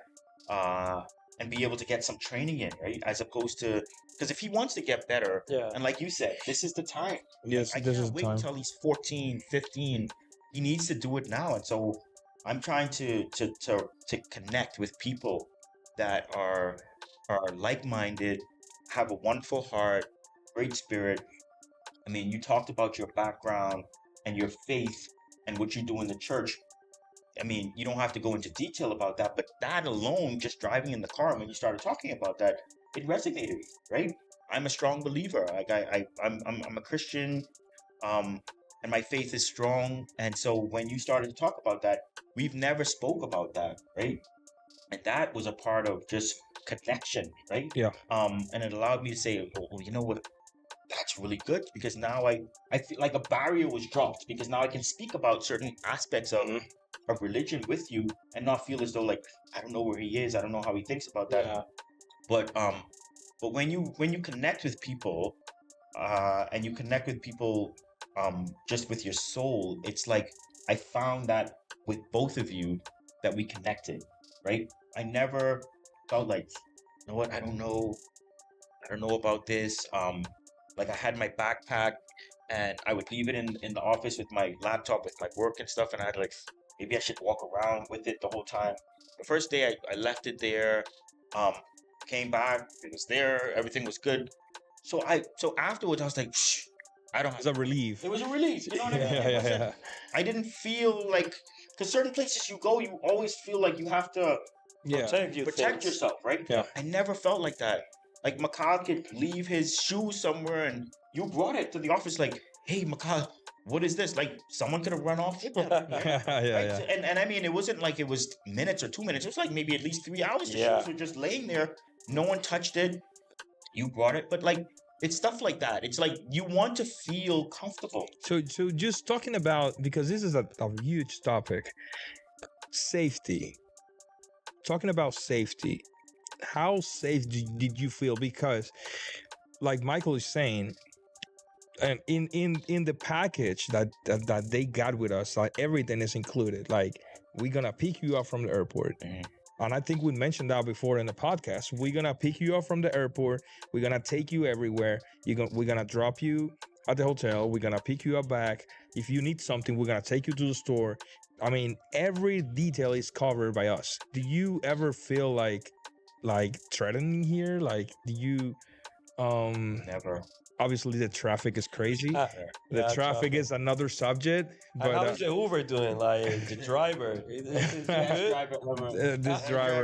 and be able to get some training in, right? As opposed to, because if he wants to get better, and like you said, this is the time. Yes, I this can't is the wait time. until he's 14, 15. He needs to do it now, and so I'm trying to connect with people that are like-minded, have a wonderful heart, great spirit. I mean, you talked about your background and your faith and what you do in the church. I mean, you don't have to go into detail about that, but that alone, just driving in the car, when you started talking about that, it resonated, right? I'm a strong believer. Like, I'm a Christian, and my faith is strong. And so when you started to talk about that, we've never spoke about that, right? And that was a part of just connection, right? Yeah. And it allowed me to say, oh, you know what? That's really good, because now I feel like a barrier was dropped, because now I can speak about certain aspects of religion with you and not feel as though, like, I don't know where he is, I don't know how he thinks about that. Yeah. But when you connect with people, and you connect with people, just with your soul, it's like I found that with both of you, that we connected, right? I never felt like, you know what, I don't know about this. Like, I had my backpack and I would leave it in the office with my laptop, with my work and stuff, and I'd like, maybe I should walk around with it the whole time. The first day I left it there, came back, it was there, everything was good. So afterwards I was like, I don't have It's a relief. It was a relief, you know what I mean? Yeah. I didn't feel like, because certain places you go, you always feel like you have to protect yourself, right? Yeah. I never felt like that. Like, Makal could leave his shoes somewhere and you brought it to the office like, hey, Makal, what is this? Like, someone could have run off with them. Yeah. Right? And I mean, it wasn't like it was minutes or 2 minutes. It was like maybe at least 3 hours. The shoes were just laying there. No one touched it. You brought it. But like, it's stuff like that. It's like you want to feel comfortable. So just talking about, because this is a huge topic, safety. Talking about safety, how safe did you feel? Because, like Michael is saying, and in the package that they got with us, like, everything is included. Like, we're gonna pick you up from the airport. And I think we mentioned that before in the podcast. We're gonna pick you up from the airport. We're gonna take you everywhere. We're gonna drop you at the hotel. We're gonna pick you up back. If you need something, we're gonna take you to the store. I mean, every detail is covered by us. Do you ever feel like like threatening here? Like, do you Never. obviously the traffic is crazy. Uh, The yeah, traffic is another subject, And but how is the Uber doing? Like the driver, is he Best good? driver ever. this driver,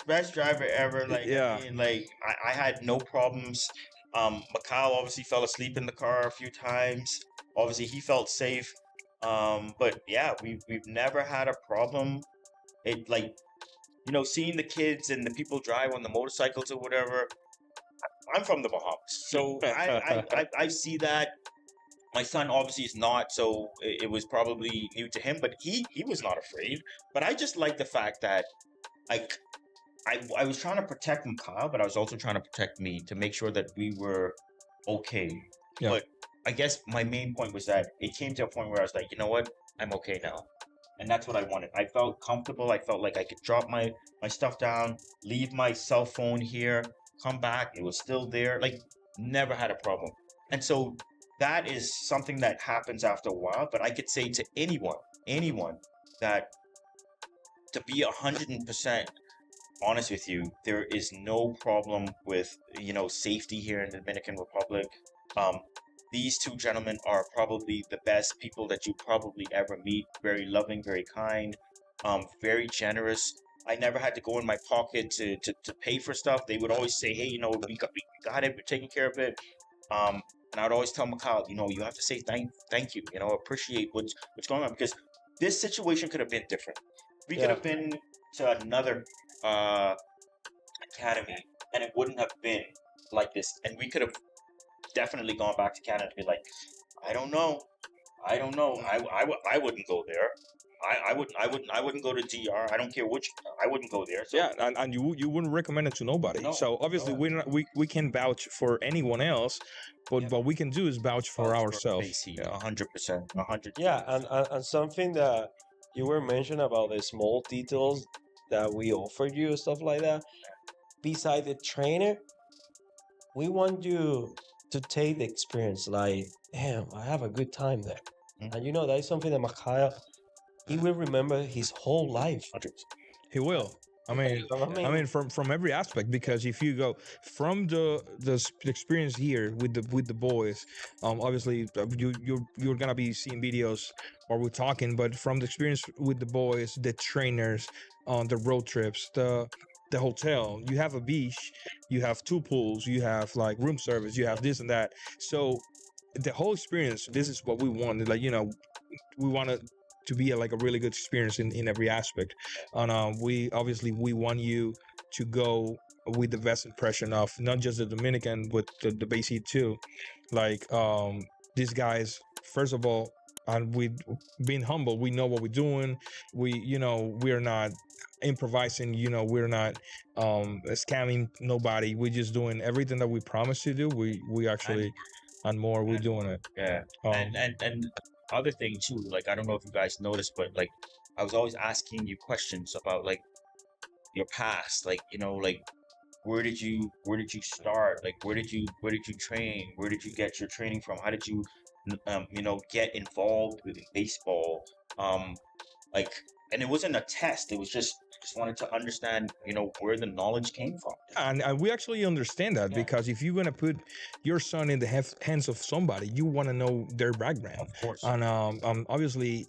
Best driver ever. Like yeah, I mean, like I had no problems. Macau obviously fell asleep in the car a few times. Obviously, he felt safe. But yeah, we've never had a problem. It like seeing the kids and the people drive on the motorcycles or whatever. I'm from the Bahamas, so I see that. My son obviously is not, so it was probably new to him, but he was not afraid. But I just like the fact that like I was trying to protect Kyle, but I was also trying to protect me to make sure that we were okay. Yeah. But I guess my main point was that it came to a point where I was like, you know what, I'm okay now, and that's what I wanted. I felt comfortable. I felt like I could drop my stuff down, leave my cell phone here, come back. It was still there. Like never had a problem. And so that is something that happens after a while. But I could say to anyone that to be 100% honest with you, there is no problem with safety here in the Dominican Republic. These two gentlemen are probably the best people that you probably ever meet. Very loving, very kind, very generous. I never had to go in my pocket to pay for stuff. They would always say, "Hey, we got it. We're taking care of it." And I would always tell Mikhail, you have to say thank you. Appreciate what's going on, because this situation could have been different. We could Yeah. have been to another academy, and it wouldn't have been like this. And we could have definitely gone back to Canada and be like, I don't know. I wouldn't go there. I wouldn't go to DR. I don't care which. I wouldn't go there. So. yeah, and you wouldn't recommend it to nobody. No, So obviously we can vouch for anyone else, but Yeah. what we can do is vouch for ourselves. Baseheat, Yeah. 100%, 100. Yeah, and something that you were mentioning about the small details that we offer you, stuff like that. Beside the trainer, we want you to take the experience. Like, damn, I have a good time there, Mhm. and that is something that Mikhail, he will remember his whole life. 100%. He will. I mean, from every aspect, because if you go from the experience here with the boys, obviously you're gonna be seeing videos while we're talking, but from the experience with the boys, the trainers, on the road trips, the hotel, you have a beach, you have two pools, you have like room service, you have this and that. So the whole experience, this is what we want. Like, we want to be like a really good experience in every aspect. And we want you to go with the best impression of not just the Dominican, but the Baseheat too. Like, these guys, first of all, and we being humble, we know what we're doing. We're not improvising. We're not scamming nobody. We're just doing everything that we promised to do. We actually, and more, we're doing it. Yeah. And other thing too, like I don't know if you guys noticed, but like I was always asking you questions about like your past, like like where did you start, like where did you train, where did you get your training from, how did you get involved with baseball, like, and it wasn't a test, it was just wanted to understand where the knowledge came from. And we actually understand that, Yeah. because if you're gonna put your son in the hands of somebody, you want to know their background. Of course. And obviously,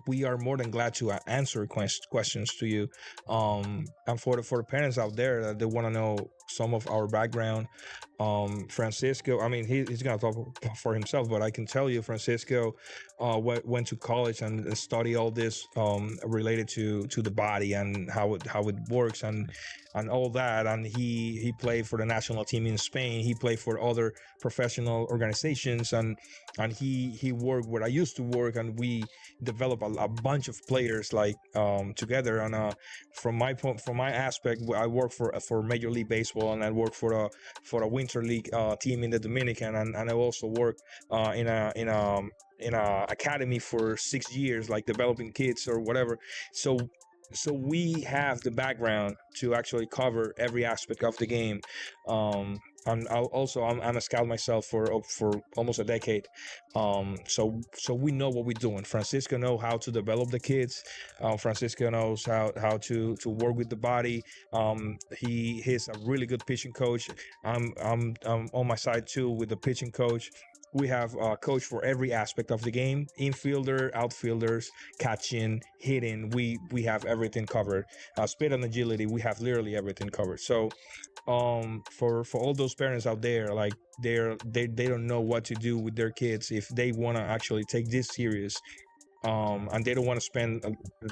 we are more than glad to answer questions to you. And for the parents out there that they want to know some of our background, Francisco, I mean, he's gonna talk for himself, but I can tell you, Francisco went to college and study all this related to the body and how it works and all that. And he played for the national team in Spain. He played for other professional organizations, and he worked where I used to work, and we developed a bunch of players like together. And from my aspect, I work for Major League Baseball, and I work for a winter league team in the Dominican, and I also work in a academy for 6 years, like developing kids or whatever. So we have the background to actually cover every aspect of the game. And I'm a scout myself for almost a decade. So we know what we're doing. Francisco knows how to develop the kids. Francisco knows how to work with the body. He's a really good pitching coach. I'm on my side too with the pitching coach. We have a coach for every aspect of the game: infielder, outfielders, catching, hitting. We have everything covered. Speed and agility, we have literally everything covered. So for all those parents out there, like they don't know what to do with their kids if they want to actually take this serious, and they don't want to spend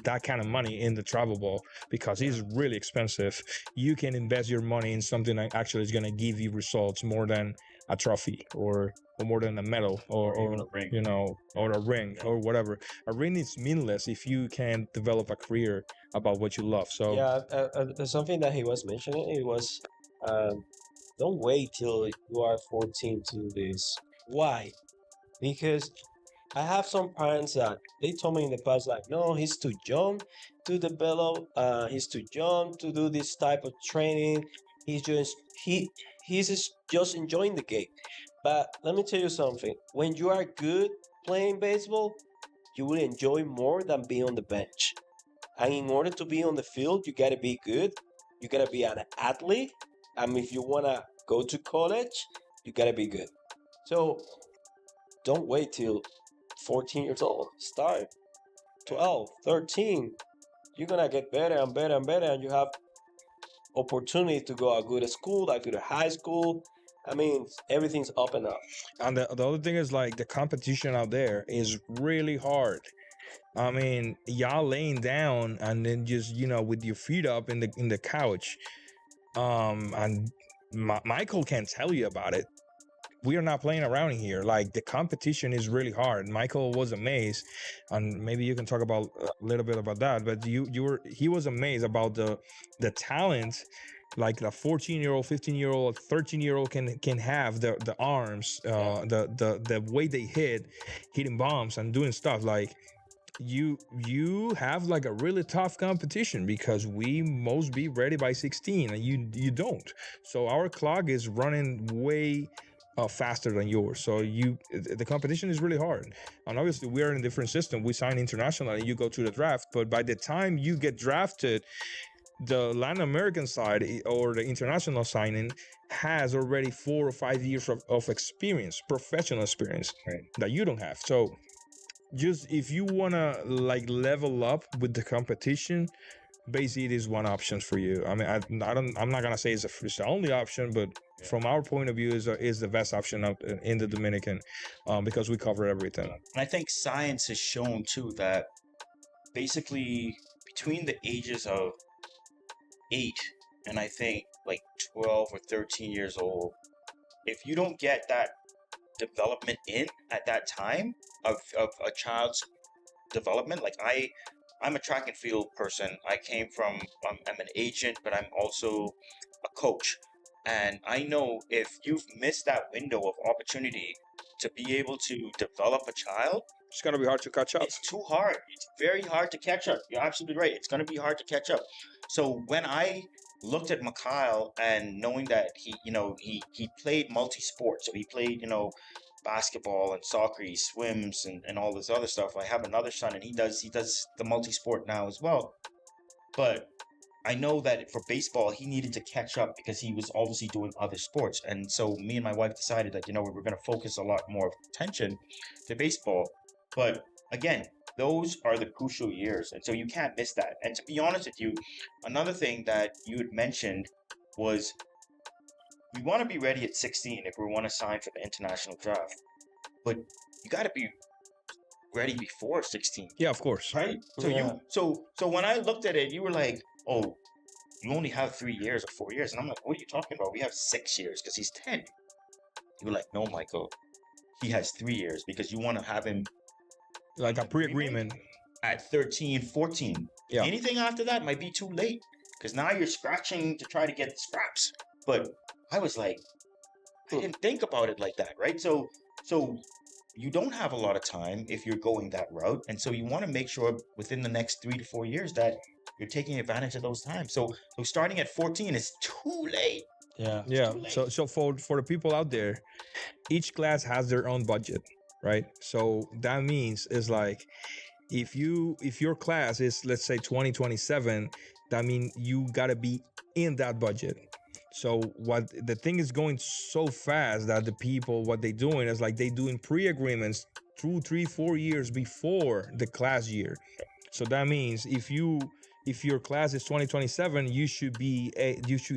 that kind of money in the travel ball because it's really expensive. You can invest your money in something that actually is going to give you results more than a trophy or more than a medal or even a ring. you know, or a ring or whatever. A ring is meaningless if you can't develop a career about what you love. So Yeah, something that he was mentioning, it was, um, don't wait till you are 14 to do this. Why? Because I have some parents that they told me in the past, like, no, he's too young to develop. He's too young to do this type of training. He's just he's just enjoying the game. But let me tell you something. When you are good playing baseball, you will enjoy more than being on the bench. And in order to be on the field, you gotta be good. You gotta be an athlete. And if you wanna go to college, you gotta be good. So don't wait till 14 years old. Start 12, 13. You're gonna get better and better and better, and you have opportunity to go a good school, like to the high school. I mean, everything's up and up. and the other thing is like the competition out there is really hard. I mean, y'all laying down and then just with your feet up in the couch. And Michael can tell you about it. We are not playing around here. Like the competition is really hard. Michael was amazed, and maybe you can talk about a little bit about that. But he was amazed about the talent. Like the 14-year-old, 15-year-old, 13-year-old can have the arms, the way they hitting bombs and doing stuff like you have like a really tough competition because we must be ready by 16 and you don't. So our clock is running way faster than yours. So the competition is really hard. And obviously we are in a different system. We sign internationally, you go to the draft, but by the time you get drafted, the Latin American side or the international signing has already 4 or 5 years of experience, professional experience, Right. that you don't have. So just if you wanna like level up with the competition, Baseheat is one option for you. I mean, I'm not gonna say it's the only option, but from our point of view, is the best option out in the Dominican, because we cover everything. And I think science has shown too that basically between the ages of 8 and I think like 12 or 13 years old, if you don't get that development in at that time of a child's development, like I'm a track and field person. I came from I'm an agent, but I'm also a coach, and I know if you've missed that window of opportunity to be able to develop a child, It's gonna be hard to catch up. it's too hard. It's very hard to catch up. You're absolutely right. It's going to be hard to catch up. So when I looked at Mikhail and knowing that he played multi-sport, so he played basketball and soccer, he swims and all this other stuff. I have another son and he does the multi-sport now as well. But I know that for baseball, he needed to catch up because he was obviously doing other sports. And so me and my wife decided that, we were going to focus a lot more attention to baseball. But again, those are the crucial years. And so you can't miss that. And to be honest with you, another thing that you had mentioned was we want to be ready at 16 if we want to sign for the international draft. But you got to be ready before 16. Yeah, of course. Right? So Yeah. so when I looked at it, you were like, "Oh, you only have 3 years or 4 years." And I'm like, "What are you talking about? We have 6 years because he's 10." You were like, "No, Michael. He has 3 years because you want to have him Like a pre-agreement. at 13, 14. Yeah. Anything after that might be too late because now you're scratching to try to get scraps." But I was like, I didn't think about it like that, right? So you don't have a lot of time if you're going that route, and so you want to make sure within the next 3 to 4 years that you're taking advantage of those times. So starting at 14 is too late. Yeah. Yeah. too late. So for the people out there, each class has their own budget, right? So that means is like if your class is, let's say, 2027, that means you got to be in that budget. So what the thing is going so fast that the people, what they doing is like they doing pre-agreements 2 3 4 years before the class year. So that means if your class is 2027, you should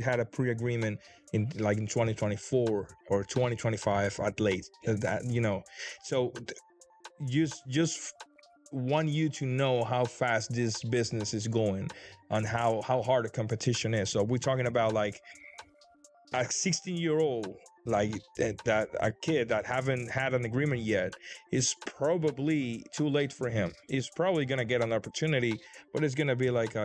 have a pre-agreement in like in 2024 or 2025 at late. That so just want you to know how fast this business is going and how hard the competition is. So we're talking about like a 16-year-old, like that a kid that haven't had an agreement yet is probably too late for him. He's probably gonna get an opportunity, but it's gonna be like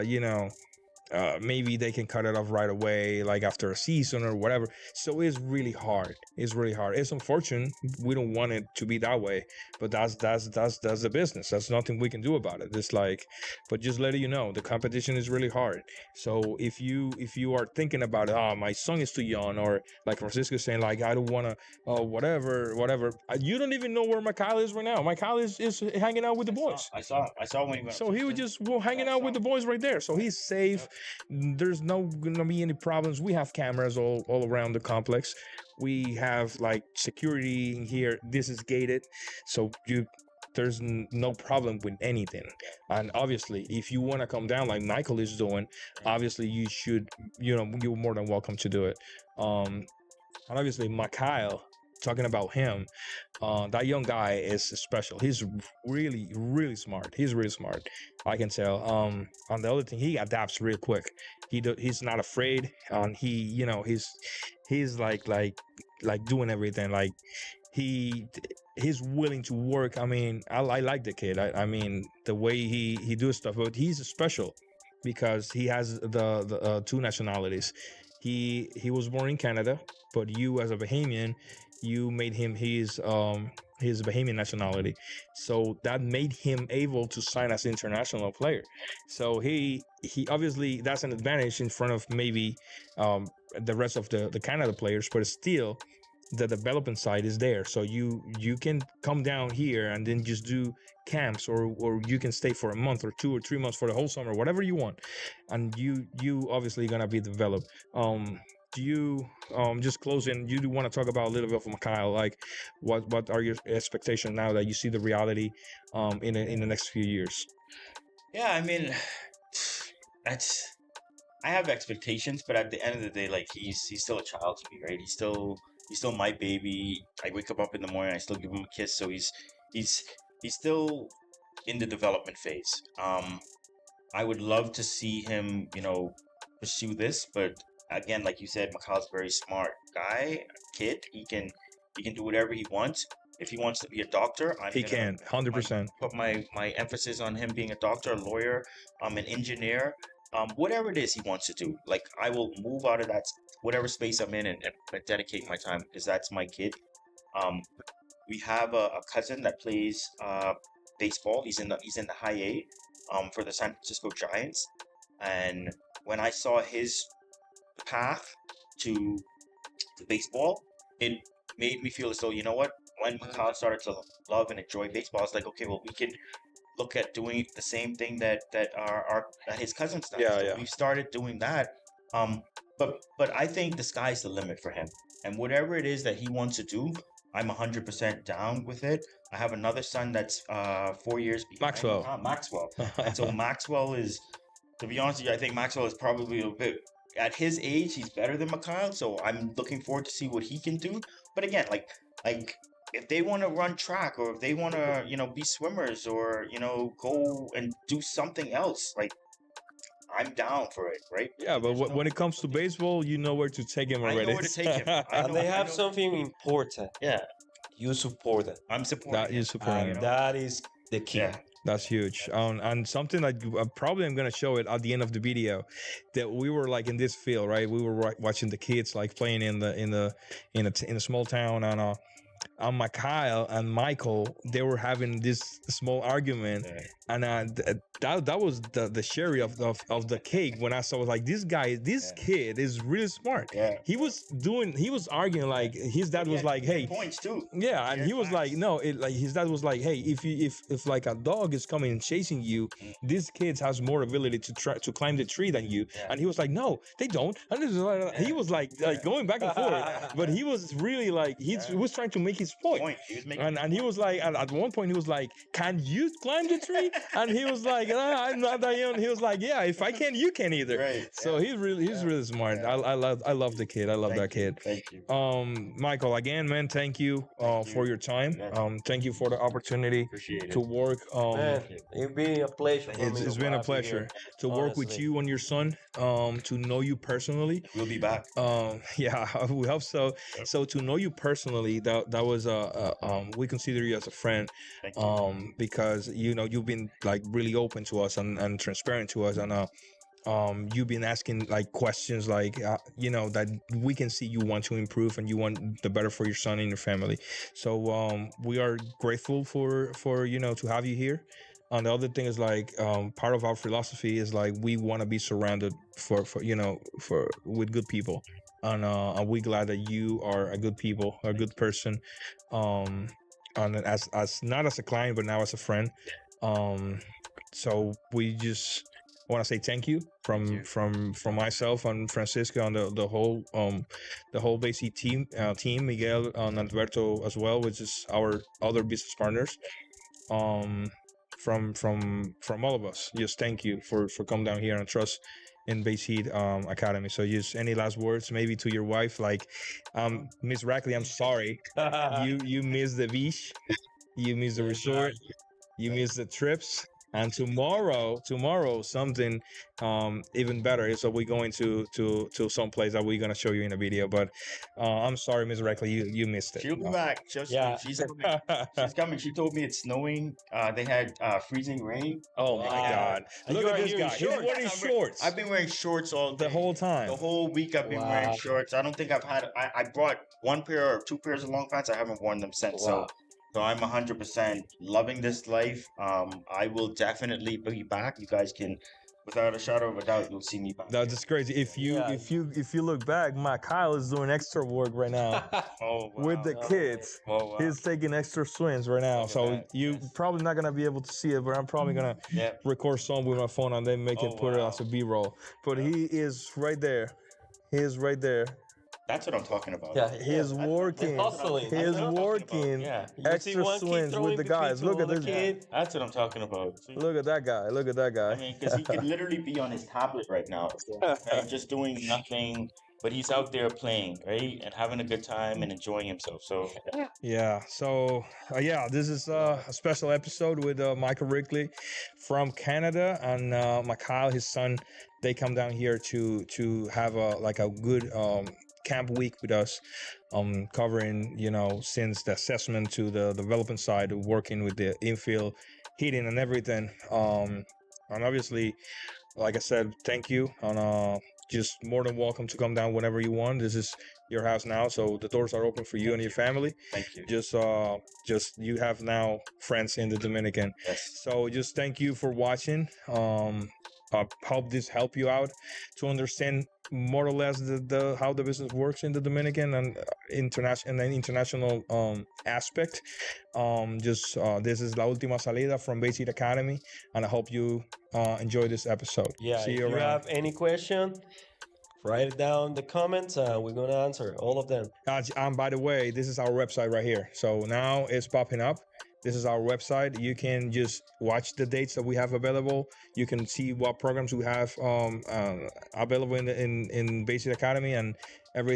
maybe they can cut it off right away, like after a season or whatever. So it's really hard. It's really hard. It's unfortunate. We don't want it to be that way, but that's the business. That's nothing we can do about it. It's like, but just letting you know, the competition is really hard. So if you are thinking about it, oh, my son is too young, or like Francisco is saying, like I don't want to, whatever. You don't even know where Mikhail is right now. Mikhail is hanging out with the boys. I saw when he went. So he was just hanging out with the boys right there. So he's safe. There's no gonna be any problems. We have cameras all around the complex. We have like security in here. This is gated, so there's no problem with anything. And obviously, if you want to come down like Michael is doing, obviously you should. You're more than welcome to do it. And obviously, Mikhail, talking about him, that young guy is special. He's really, really smart. He's really smart. I can tell. On the other thing, he adapts real quick. He's not afraid. He's like doing everything. Like he's willing to work. I mean, I like the kid. I mean, the way he does stuff. But he's special because he has the two nationalities. He was born in Canada, but you as a Bahamian, you made him his Bahamian nationality, so that made him able to sign as an international player. So he obviously that's an advantage in front of maybe the rest of the Canada players, but still the development side is there. So you can come down here and then just do camps, or you can stay for a month or 2 or 3 months for the whole summer, whatever you want, and you obviously gonna be developed. Do you just closing, you do want to talk about a little bit of Mikhail, like what are your expectations now that you see the reality in the next few years? Yeah, I mean, that's. I have expectations, but at the end of the day, like he's still a child to me, right? He's still my baby. I wake up in the morning, I still give him a kiss, so he's still in the development phase. I would love to see him, pursue this, but again, like you said, Mikhail's a very smart guy, kid. He can do whatever he wants. If he wants to be a doctor, He can 100%. put my emphasis on him being a doctor, a lawyer, an engineer, whatever it is he wants to do. Like I will move out of that whatever space I'm in and dedicate my time because that's my kid. We have a cousin that plays baseball. He's in the high A, for the San Francisco Giants, and when I saw his path to baseball, it made me feel as though, you know what, when Mikhail started to love and enjoy baseball, I was like, okay, well, we can look at doing the same thing that his cousins done. Yeah, So yeah. we started doing that. But I think the sky's the limit for him, and whatever it is that he wants to do, I'm 100% down with it. I have another son that's 4 years behind Maxwell. Maxwell, and so Maxwell is, to be honest with you, I think Maxwell is probably a bit, at his age, he's better than Mikhail, so I'm looking forward to see what he can do. But again, like if they want to run track, or if they want to, be swimmers, or go and do something else, like I'm down for it, right? Yeah, but when it comes to baseball, you know where to take him I already. know where to take him. And they have something important. Yeah, You support them. I'm supporting That him. is supporting And him. that is the key. Yeah. That's huge. And something like probably I'm gonna show it at the end of the video, that we were like in this field, right? We were watching the kids like playing in a small town, and Mikhail and Michael, they were having this small argument, and that was the cherry of the cake. When I saw, I was like, this kid is really smart. Yeah. He was arguing like his dad was like, hey, points too. yeah, and he was like, no, like his dad was like, hey, if like a dog is coming and chasing you, this kid has more ability to try to climb the tree than you. And he was like, no, they don't. And he was like going back and forth, but he was really like he was trying to make his point. He was making And he was like, at one point he was like, can you climb the tree? And he was like, I'm not that young. He was like, yeah, if I can, you can either. Right. So he's really smart. I love the kid. I love that kid. Thank you. Michael, again, man, thank you for your time. Thank you for the opportunity to work. Man, it's been a pleasure. It's been a pleasure to work with you and your son. To know you personally. We'll be back. Yeah, we hope so. So to know you personally, that was we consider you as a friend. Thank you. Because you've been like really open to us and transparent to us, and you've been asking like questions like that we can see you want to improve and you want the better for your son and your family. So we are grateful for to have you here. And the other thing is like part of our philosophy is like we want to be surrounded for with good people, and we're glad that you are a good person, and as not as a client but now as a friend. So we just want to say thank you from myself and Francisco and the whole Baseheat team, Miguel and Alberto as well, which is our other business partners. From all of us, just thank you for coming down here and trust in Baseheat Academy. So just any last words maybe to your wife, like Miss Reckley, I'm sorry you missed the beach, you missed the resort, you missed the trips, and tomorrow something even better. So we're going to some place that we're gonna show you in a video. But I'm sorry, Miss Reckley, you missed it. She'll be back. She's coming. She's coming. She told me it's snowing. They had freezing rain. Oh my God! Look at this guy. He's wearing shorts. I've been wearing shorts all day. The whole time. The whole week I've been wearing shorts. I don't think I've had. I brought one pair or two pairs of long pants. I haven't worn them since. Wow. So I'm 100% loving this life. I will definitely be back. You guys can, without a shadow of a doubt, you'll see me back. That's just crazy. If you look back, Kyle is doing extra work right now with the kids. Oh, wow. He's taking extra swings right now. So you probably not gonna be able to see it, but I'm probably gonna record some with my phone and then put it as a B-roll. But he is right there. He is right there. That's what I'm talking about. Yeah, he's working. He's working extra swings with the guys. Look at this guy. That's what I'm talking about. Look at that guy. Look at that guy. I mean, because he could literally be on his tablet right now, right? Just doing nothing. But he's out there playing, right, and having a good time and enjoying himself. So yeah. So this is a special episode with Michael Reckley from Canada, and Mikhail, his son. They come down here to have a good camp week with us, covering since the assessment to the development side, working with the infill heating and everything. And obviously, like I said, thank you, and just more than welcome to come down whenever you want. This is your house now, so the doors are open for you and your family. Thank you. Just you have now friends in the Dominican. Yes. So just thank you for watching. Hope this help you out to understand more or less the how the business works in the Dominican and international aspect. This is La Ultima Salida from Baseheat Academy, and I hope you enjoy this episode. Yeah, See if you you around. have any question, write it down in the comments and we're gonna answer all of them. By the way, this is our website right here. So now it's popping up. This is our website. You can just watch the dates that we have available. You can see what programs we have available in Baseheat Academy, and every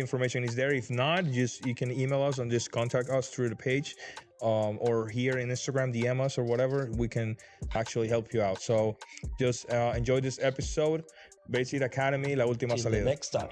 information is there. If not, you can email us and just contact us through the page, or here in Instagram, DM us or whatever. We can actually help you out. So just enjoy this episode. Baseheat Academy, La Última See you Salida. next time.